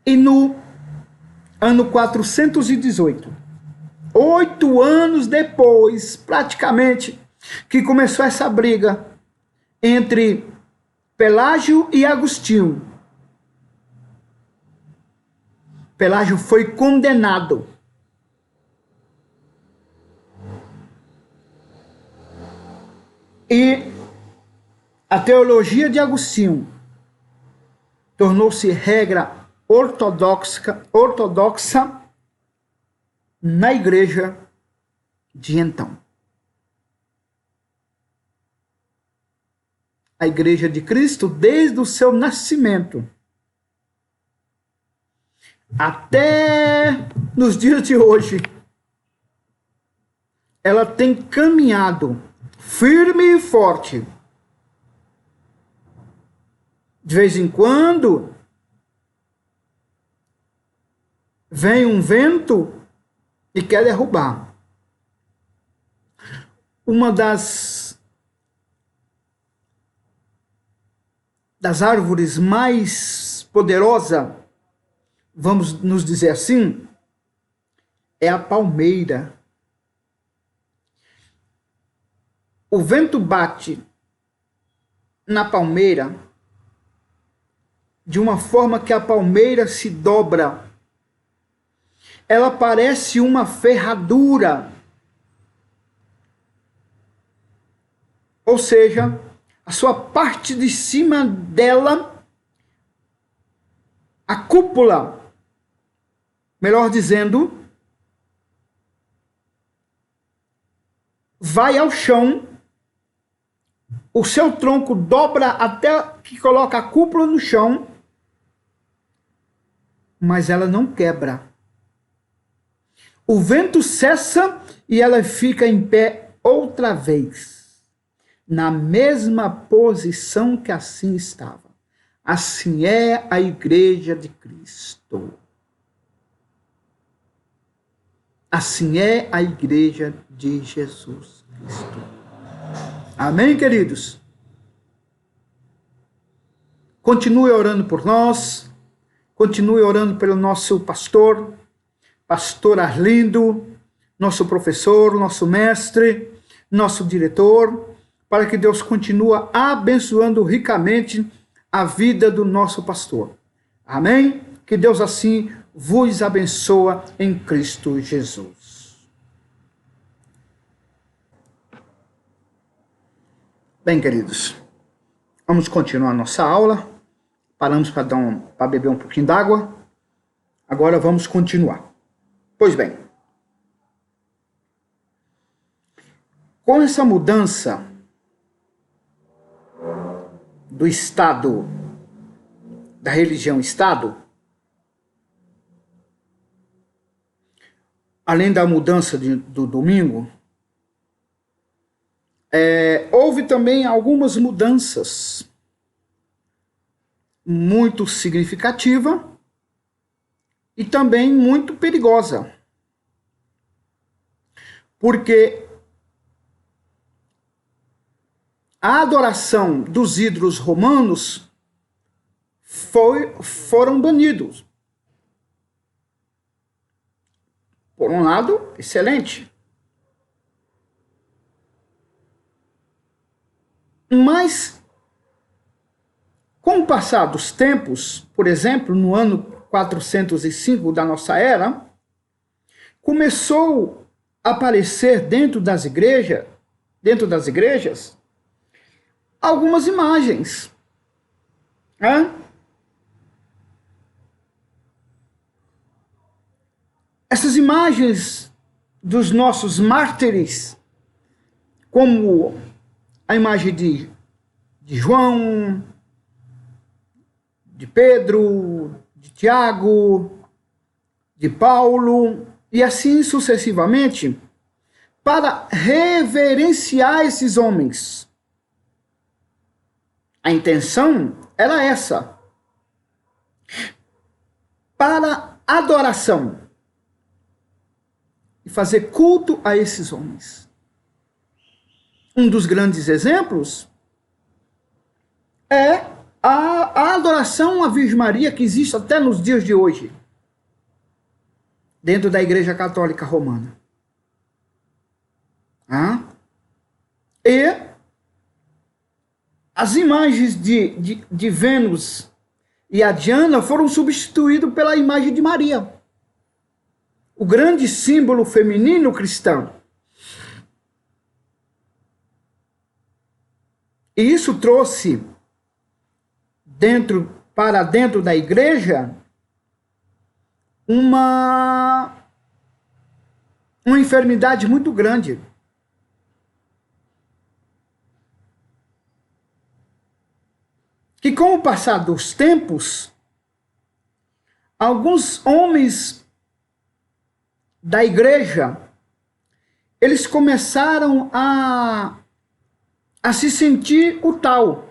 E no ano 418. 8 anos depois, praticamente, que começou essa briga entre Pelágio e Agostinho. Pelágio foi condenado. E a teologia de Agostinho tornou-se regra ortodoxa na igreja de então. A igreja de Cristo, desde o seu nascimento até nos dias de hoje, ela tem caminhado firme e forte. De vez em quando, vem um vento e quer derrubar. Uma das árvores mais poderosa, vamos nos dizer assim, é a palmeira. O vento bate na palmeira de uma forma que a palmeira se dobra. Ela parece uma ferradura. Ou seja, a sua parte de cima dela, a cúpula, melhor dizendo, vai ao chão, o seu tronco dobra até que coloca a cúpula no chão, mas ela não quebra. O vento cessa e ela fica em pé outra vez, na mesma posição que assim estava. Assim é a igreja de Cristo. Assim é a igreja de Jesus Cristo. Amém, queridos? Continue orando por nós, continue orando pelo nosso pastor Arlindo, nosso professor, nosso mestre, nosso diretor, para que Deus continue abençoando ricamente a vida do nosso pastor. Amém? Que Deus assim vos abençoa em Cristo Jesus. Bem, queridos, vamos continuar nossa aula. Paramos para beber um pouquinho d'água. Agora vamos continuar. Pois bem, com essa mudança do Estado, da religião-Estado, além da mudança do domingo, houve também algumas mudanças muito significativas e também muito perigosa. Porque a adoração dos ídolos romanos foram banidos. Por um lado, excelente. Mas, com o passar dos tempos, por exemplo, no ano 405 da nossa era, começou a aparecer dentro das igrejas, algumas imagens. Essas imagens dos nossos mártires, como a imagem de João, de Pedro, de Tiago, de Paulo, e assim sucessivamente, para reverenciar esses homens. A intenção era essa: para adoração e fazer culto a esses homens. Um dos grandes exemplos é a adoração à Virgem Maria, que existe até nos dias de hoje. dentro da Igreja Católica Romana. E as imagens de Vênus e a Diana foram substituídas pela imagem de Maria, o grande símbolo feminino cristão. E isso trouxe para dentro da igreja uma enfermidade muito grande. Que com o passar dos tempos, alguns homens da igreja, eles começaram a se sentir o tal.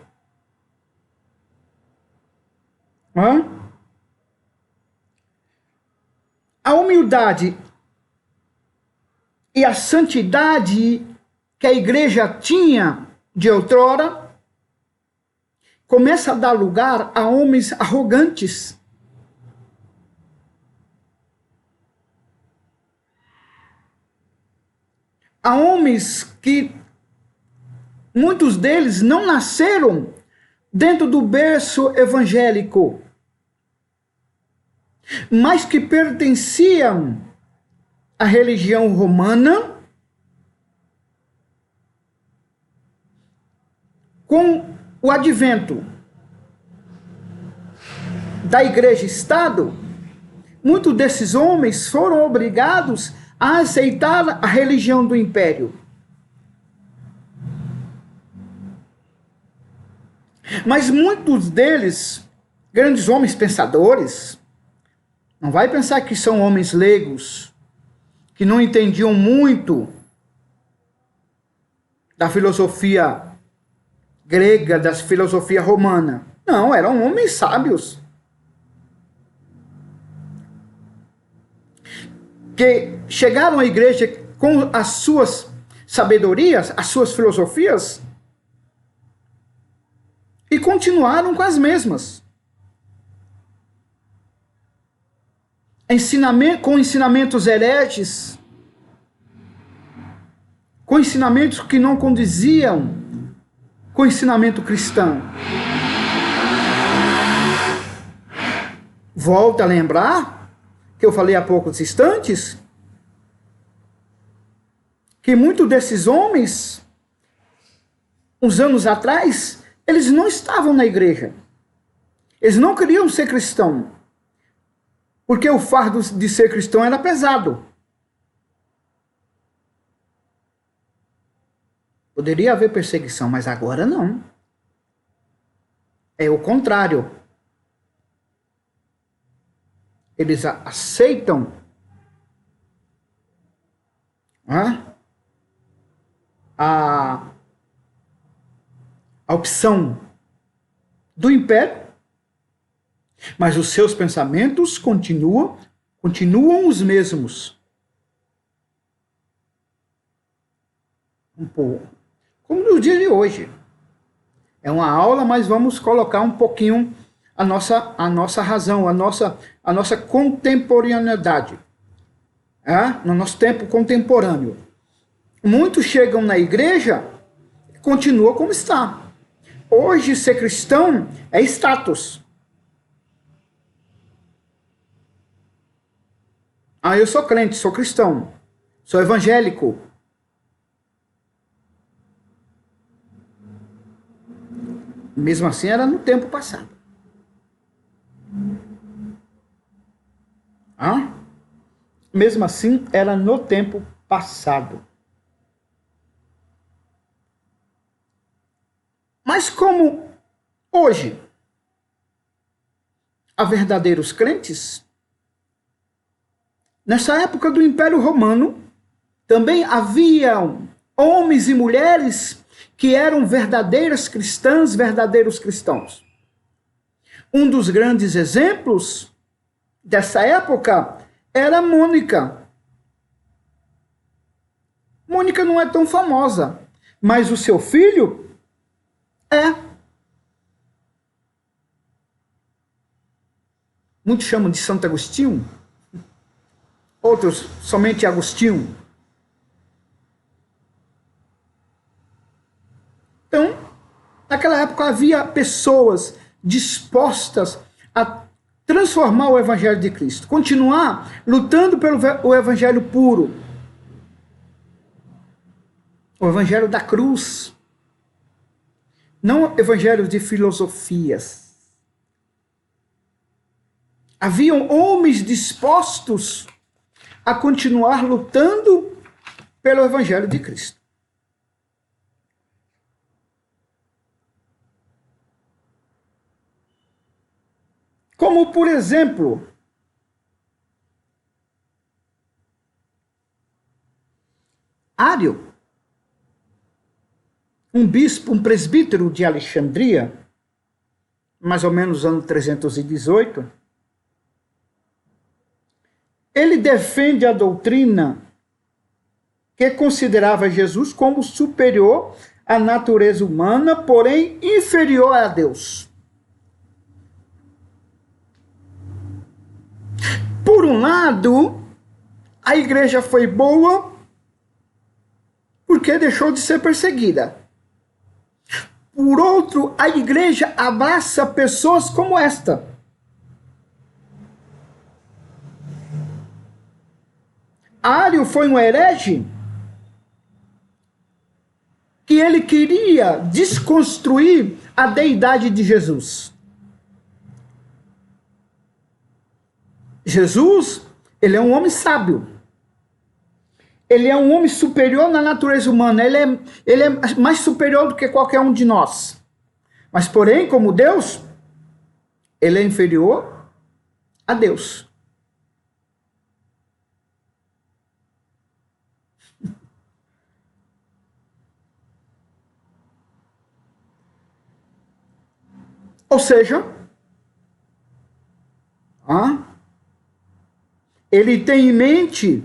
A humildade e a santidade que a igreja tinha de outrora começa a dar lugar a homens arrogantes. A homens que muitos deles não nasceram dentro do berço evangélico, mas que pertenciam à religião romana, com o advento da igreja-estado, muitos desses homens foram obrigados a aceitar a religião do império. Mas muitos deles, grandes homens pensadores, não vai pensar que são homens leigos, que não entendiam muito da filosofia grega, da filosofia romana. Não, eram homens sábios. Que chegaram à igreja com as suas sabedorias, as suas filosofias, e continuaram com as mesmas. Com ensinamentos hereges, com ensinamentos que não condiziam com o ensinamento cristão. Volto a lembrar que eu falei há poucos instantes que muitos desses homens, uns anos atrás, eles não estavam na igreja. Eles não queriam ser cristãos, porque o fardo de ser cristão era pesado. Poderia haver perseguição, mas agora não. É o contrário. Eles aceitam a opção do império, mas os seus pensamentos continuam os mesmos. Como no dia de hoje. É uma aula, mas vamos colocar um pouquinho a nossa razão, a nossa contemporaneidade. No nosso tempo contemporâneo. Muitos chegam na igreja e continuam como está. Hoje, ser cristão é status. Eu sou crente, sou cristão, sou evangélico. Mesmo assim, era no tempo passado. Mesmo assim, era no tempo passado. Mas como hoje há verdadeiros crentes, nessa época do Império Romano, também haviam homens e mulheres que eram verdadeiras cristãs, verdadeiros cristãos. Um dos grandes exemplos dessa época era Mônica. Mônica não é tão famosa, mas o seu filho é. Muitos chamam de Santo Agostinho. outros somente Agostinho. Então, naquela época havia pessoas dispostas a transformar o Evangelho de Cristo, continuar lutando pelo o Evangelho puro, o Evangelho da cruz, não Evangelho de filosofias. Haviam homens dispostos a continuar lutando pelo Evangelho de Cristo. Como, por exemplo, Ário, um bispo, um presbítero de Alexandria, mais ou menos ano 318, ele defende a doutrina que considerava Jesus como superior à natureza humana, porém inferior a Deus. Por um lado, a igreja foi boa porque deixou de ser perseguida. Por outro, a igreja abraça pessoas como esta. Ário foi um herege que ele queria desconstruir a deidade de Jesus. Jesus, ele é um homem sábio. Ele é um homem superior na natureza humana. Ele é mais superior do que qualquer um de nós. Mas, porém, como Deus, ele é inferior a Deus. Ou seja, ele tem em mente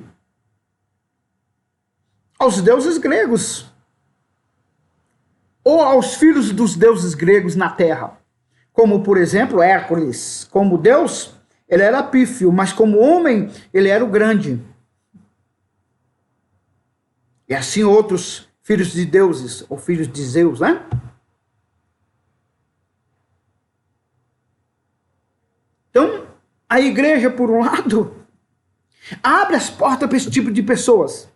aos deuses gregos, ou aos filhos dos deuses gregos na terra, como, por exemplo, Hércules. Como Deus, ele era pífio, mas como homem, ele era o grande. E assim outros filhos de deuses, ou filhos de Zeus, né? Então, a igreja, por um lado, abre as portas para esse tipo de pessoas.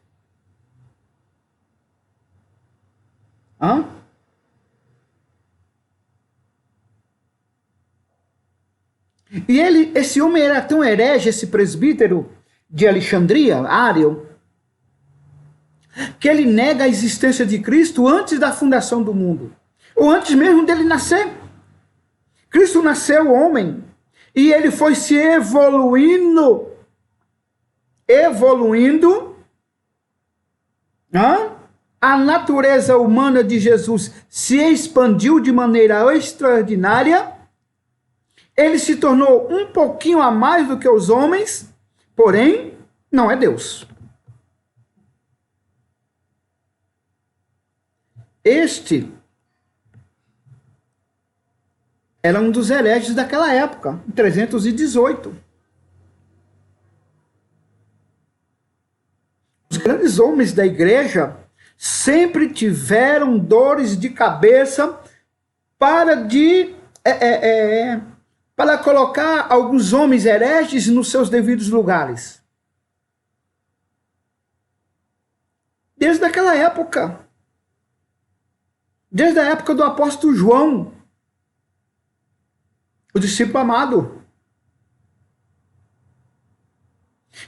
E esse homem era tão herege, esse presbítero de Alexandria, Ário, que ele nega a existência de Cristo antes da fundação do mundo, ou antes mesmo dele nascer. Cristo nasceu homem, e ele foi se evoluindo, a natureza humana de Jesus se expandiu de maneira extraordinária. Ele se tornou um pouquinho a mais do que os homens, porém, não é Deus. Este era um dos hereges daquela época, em 318. Os grandes homens da igreja sempre tiveram dores de cabeça para colocar alguns homens hereges nos seus devidos lugares. Desde aquela época. Desde a época do apóstolo João, o discípulo amado.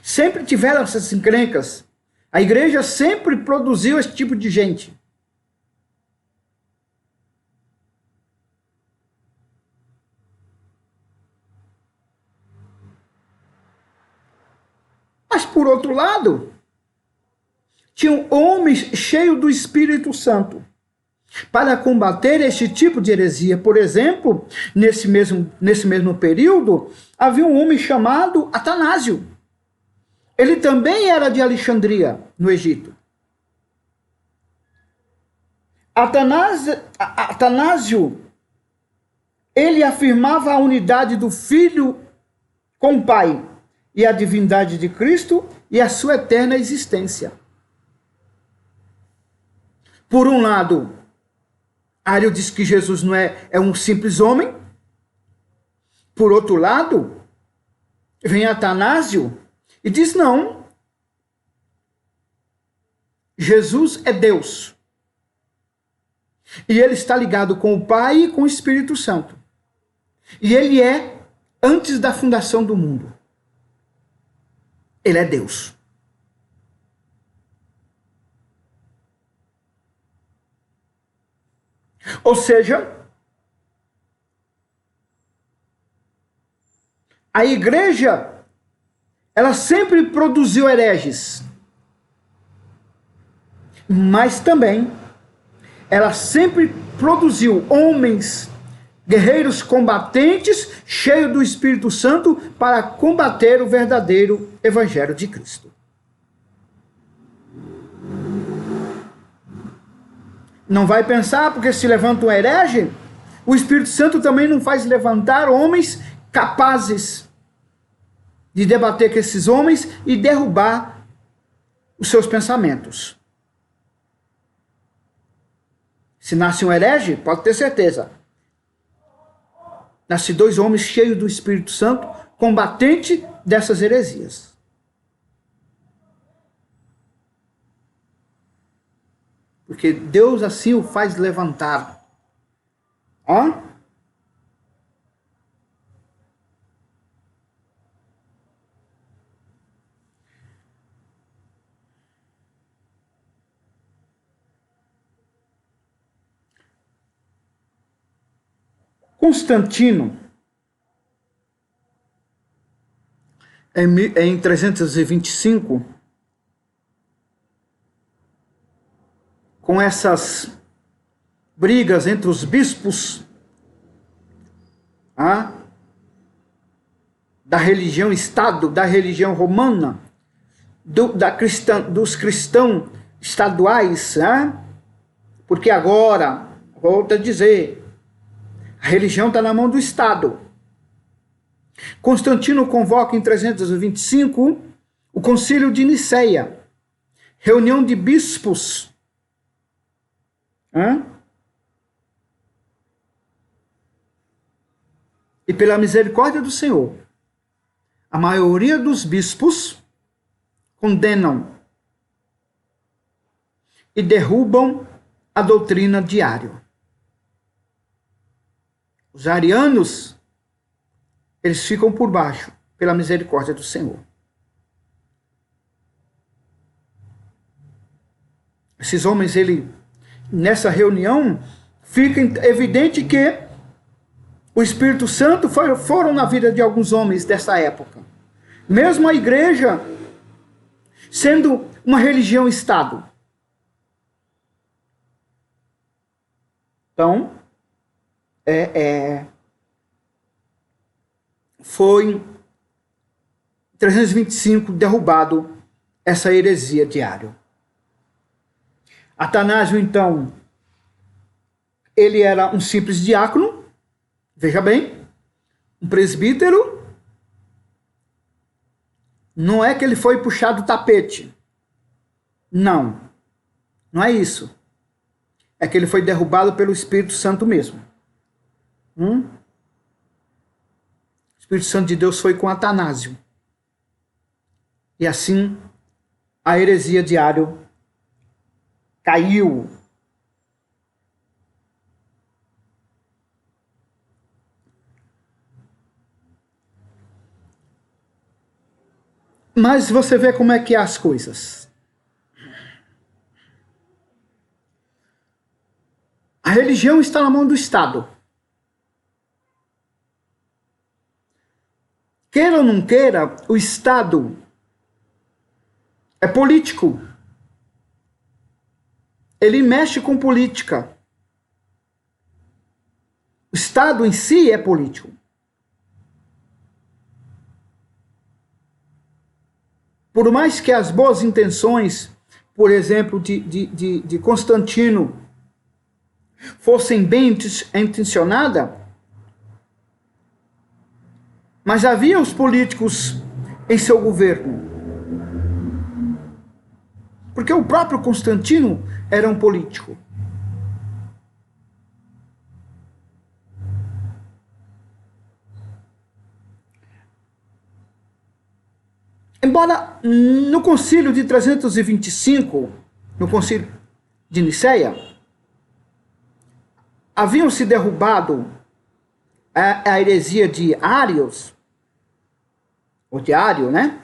Sempre tiveram essas encrencas. A igreja sempre produziu esse tipo de gente. Mas, por outro lado, tinham homens cheios do Espírito Santo para combater esse tipo de heresia. Por exemplo, nesse mesmo período, havia um homem chamado Atanásio. Ele também era de Alexandria, no Egito. Atanásio, ele afirmava a unidade do filho com o pai e a divindade de Cristo e a sua eterna existência. Por um lado, Ario diz que Jesus não é um simples homem. Por outro lado, vem Atanásio e diz não. Jesus é Deus. E ele está ligado com o Pai e com o Espírito Santo. E ele é antes da fundação do mundo. Ele é Deus. Ou seja, a igreja, ela sempre produziu hereges, mas também ela sempre produziu homens, guerreiros combatentes, cheios do Espírito Santo, para combater o verdadeiro Evangelho de Cristo. Não vai pensar, porque se levanta um herege, o Espírito Santo também não faz levantar homens capazes de debater com esses homens e derrubar os seus pensamentos. Se nasce um herege, pode ter certeza. Nasce dois homens cheios do Espírito Santo, combatente dessas heresias. Porque Deus assim o faz levantar. Constantino, em 325, com essas brigas entre os bispos da religião Estado, da religião romana, dos cristãos estaduais, porque agora, volto a dizer, a religião está na mão do Estado. Constantino convoca em 325 o Concílio de Niceia, reunião de bispos. E pela misericórdia do Senhor, a maioria dos bispos condenam e derrubam a doutrina de Ario. Os arianos, eles ficam por baixo, pela misericórdia do Senhor. Esses homens, nessa reunião, fica evidente que o Espírito Santo foram na vida de alguns homens dessa época. Mesmo a igreja sendo uma religião-estado. Então, foi em 325 derrubado essa heresia de Ario. Atanásio, então, ele era um simples diácono, veja bem, um presbítero. Não é que ele foi puxado o tapete. Não é isso. É que ele foi derrubado pelo Espírito Santo mesmo. O Espírito Santo de Deus foi com Atanásio. E assim, a heresia de Ario caiu. Mas você vê como é que é as coisas. A religião está na mão do Estado. Queira ou não queira, o Estado é político. Ele mexe com política. O Estado em si é político. Por mais que as boas intenções, por exemplo, de Constantino, fossem bem intencionadas, mas havia os políticos em seu governo. Porque o próprio Constantino era um político. Embora no concílio de 325, no concílio de Nicéia, haviam se derrubado a heresia de Ários, ou de Ário, né?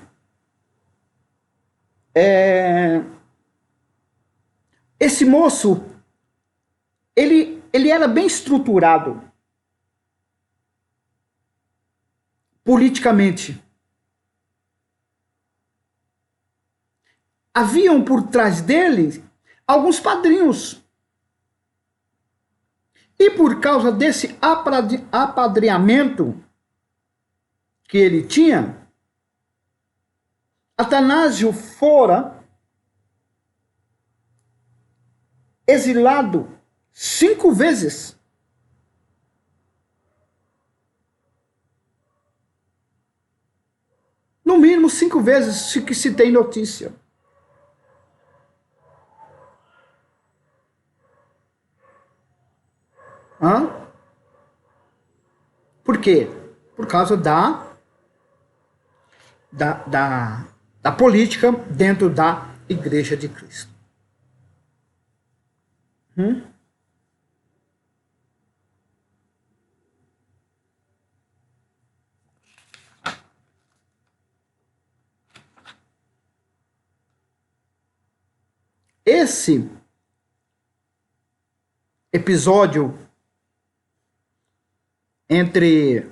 Esse moço, ele era bem estruturado politicamente. Haviam por trás dele alguns padrinhos. E por causa desse apadrinhamento que ele tinha, Atanásio fora exilado 5 vezes. No mínimo 5 vezes que se tem notícia. Por quê? Por causa da política dentro da Igreja de Cristo. Esse episódio entre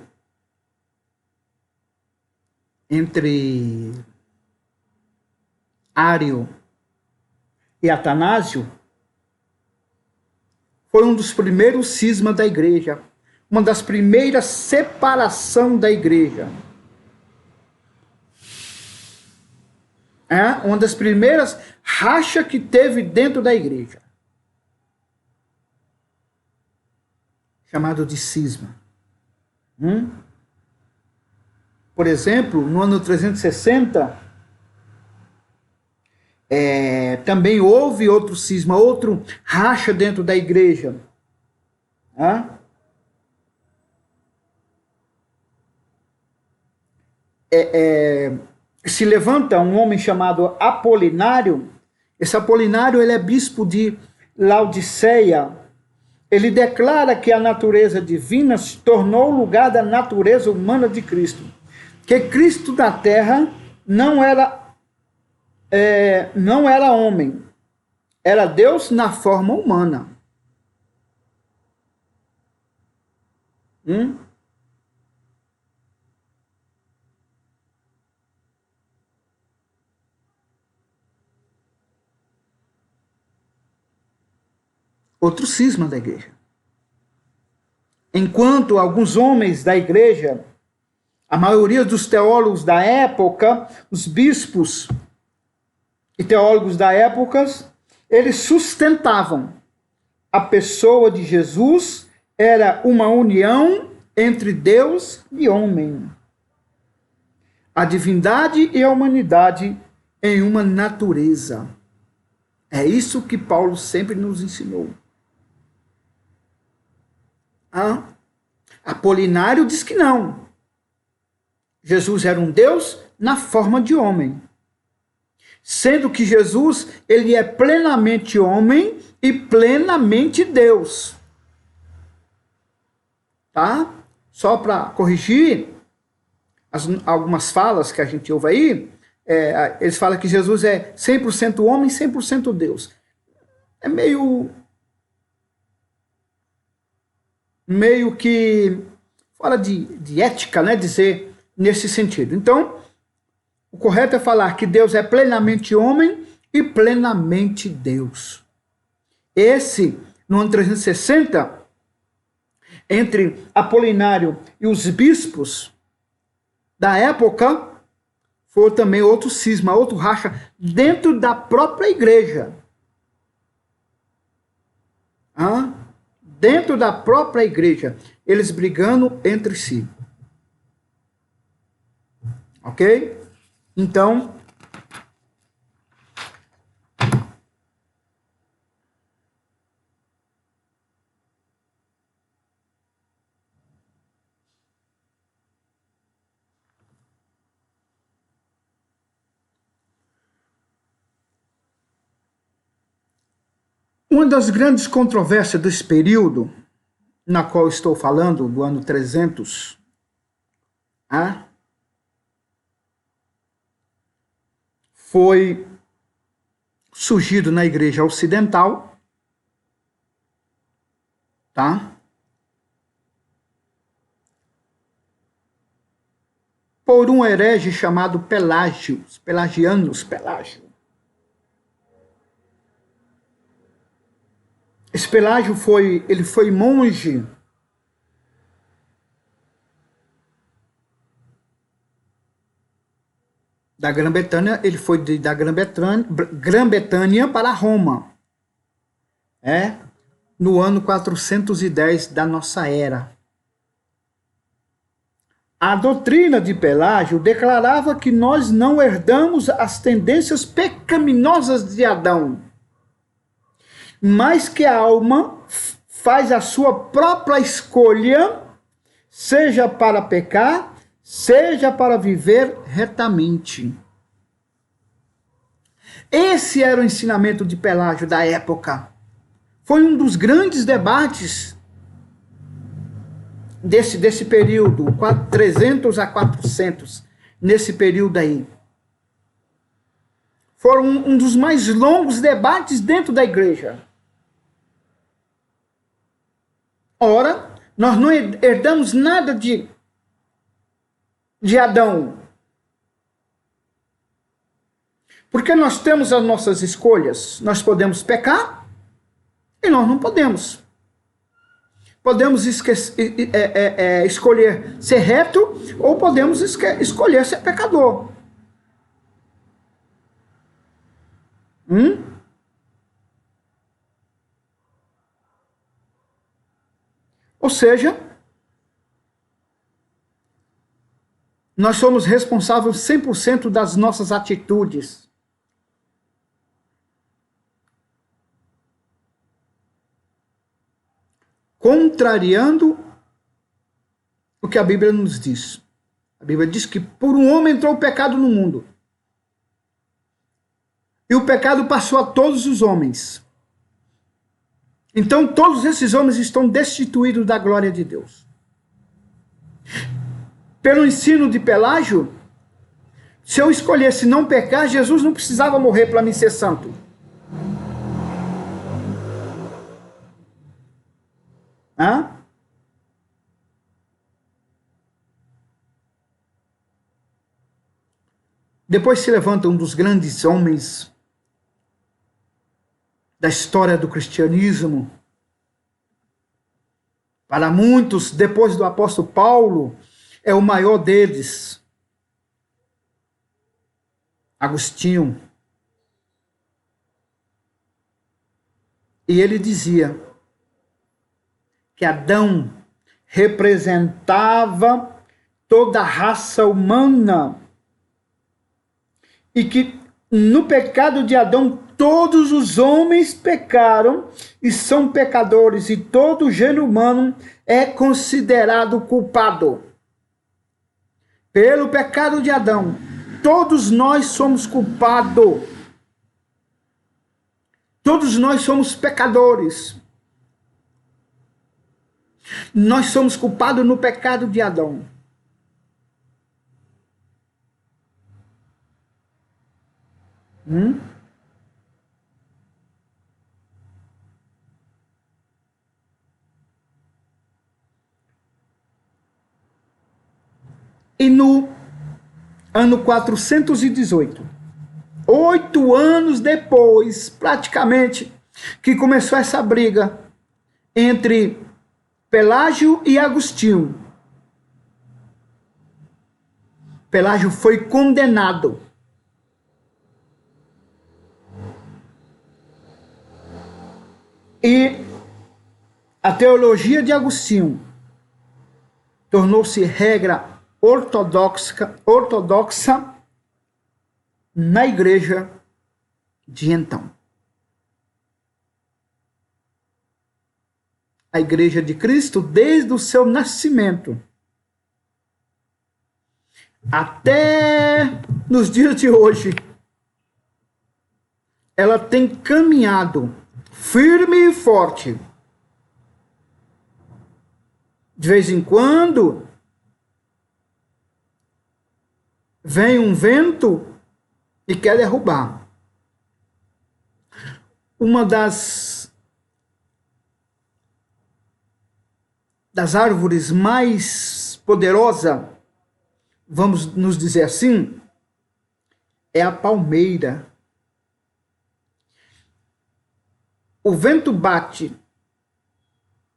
Ário e Atanásio foi um dos primeiros cismas da igreja, uma das primeiras separação da igreja. Uma das primeiras rachas que teve dentro da igreja. Chamado de cisma. Por exemplo, no ano 360, também houve outro cisma, outro racha dentro da igreja. Se levanta um homem chamado Apolinário. Esse Apolinário, ele é bispo de Laodiceia. Ele declara que a natureza divina se tornou o lugar da natureza humana de Cristo. Que Cristo da terra não era homem. Era Deus na forma humana. Outro cisma da igreja. Enquanto alguns homens da igreja, a maioria dos teólogos da época, os bispos e teólogos da época, eles sustentavam a pessoa de Jesus era uma união entre Deus e homem. A divindade e a humanidade em uma natureza. É isso que Paulo sempre nos ensinou. Apolinário diz que não. Jesus era um Deus na forma de homem. Sendo que Jesus, ele é plenamente homem e plenamente Deus. Tá? Só para corrigir algumas falas que a gente ouve aí, eles falam que Jesus é 100% homem e 100% Deus. É meio que fora de ética, né? Dizer nesse sentido. Então, o correto é falar que Deus é plenamente homem e plenamente Deus. Esse, no ano 360, entre Apolinário e os bispos da época, foi também outro cisma, outro racha dentro da própria igreja. Dentro da própria igreja, eles brigando entre si. Ok? Então, uma das grandes controvérsias desse período, na qual estou falando, do ano 300, foi surgido na igreja ocidental, tá? Por um herege chamado Pelágio, Pelágio. Esse Pelágio foi monge da Grã-Bretanha, ele foi da Grã-Bretanha para Roma, no ano 410 da nossa era. A doutrina de Pelágio declarava que nós não herdamos as tendências pecaminosas de Adão, mas que a alma faz a sua própria escolha, seja para pecar, seja para viver retamente. Esse era o ensinamento de Pelágio da época. Foi um dos grandes debates desse período, 300 a 400, nesse período aí. Foram um dos mais longos debates dentro da igreja. Ora, nós não herdamos nada de Adão. Porque nós temos as nossas escolhas. Nós podemos pecar e nós não podemos. Podemos escolher ser reto ou podemos escolher ser pecador. Ou seja, nós somos responsáveis 100% das nossas atitudes. Contrariando o que a Bíblia nos diz. A Bíblia diz que por um homem entrou o pecado no mundo. E o pecado passou a todos os homens. Então todos esses homens estão destituídos da glória de Deus. Pelo ensino de Pelágio, se eu escolhesse não pecar, Jesus não precisava morrer para mim ser santo. Depois se levanta um dos grandes homens da história do cristianismo. Para muitos, depois do apóstolo Paulo, é o maior deles. Agostinho. E ele dizia que Adão representava toda a raça humana e que no pecado de Adão todos os homens pecaram e são pecadores, e todo gênero humano é considerado culpado. Pelo pecado de Adão, todos nós somos culpados. Todos nós somos pecadores. Nós somos culpados no pecado de Adão. E no ano 418, 8 anos depois, praticamente, que começou essa briga entre Pelágio e Agostinho, Pelágio foi condenado. E a teologia de Agostinho tornou-se regra ortodoxa na igreja de então. A igreja de Cristo, desde o seu nascimento até nos dias de hoje, ela tem caminhado firme e forte. De vez em quando, vem um vento e quer derrubar. Uma das árvores mais poderosa, vamos nos dizer assim, é a palmeira. O vento bate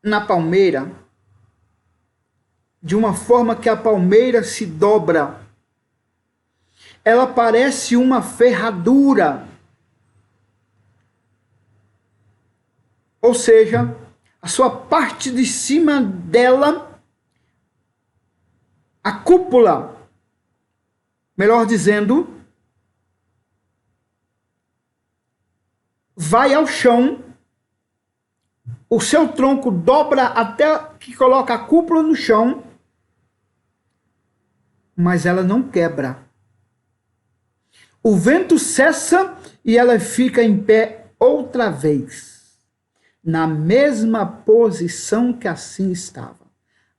na palmeira de uma forma que a palmeira se dobra. Ela parece uma ferradura. Ou seja, a sua parte de cima dela, a cúpula, melhor dizendo, vai ao chão, o seu tronco dobra até que coloca a cúpula no chão, mas ela não quebra. O vento cessa e ela fica em pé outra vez, na mesma posição que assim estava.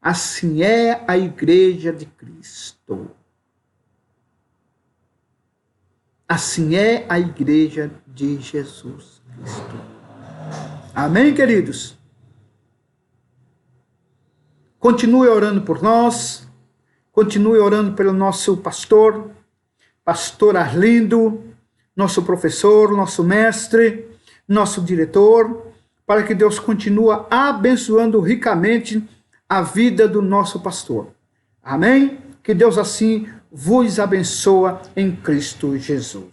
Assim é a igreja de Cristo. Assim é a igreja de Jesus Cristo. Amém, queridos? Continue orando por nós, continue orando pelo nosso pastor Arlindo, nosso professor, nosso mestre, nosso diretor, para que Deus continue abençoando ricamente a vida do nosso pastor. Amém? Que Deus assim vos abençoe em Cristo Jesus.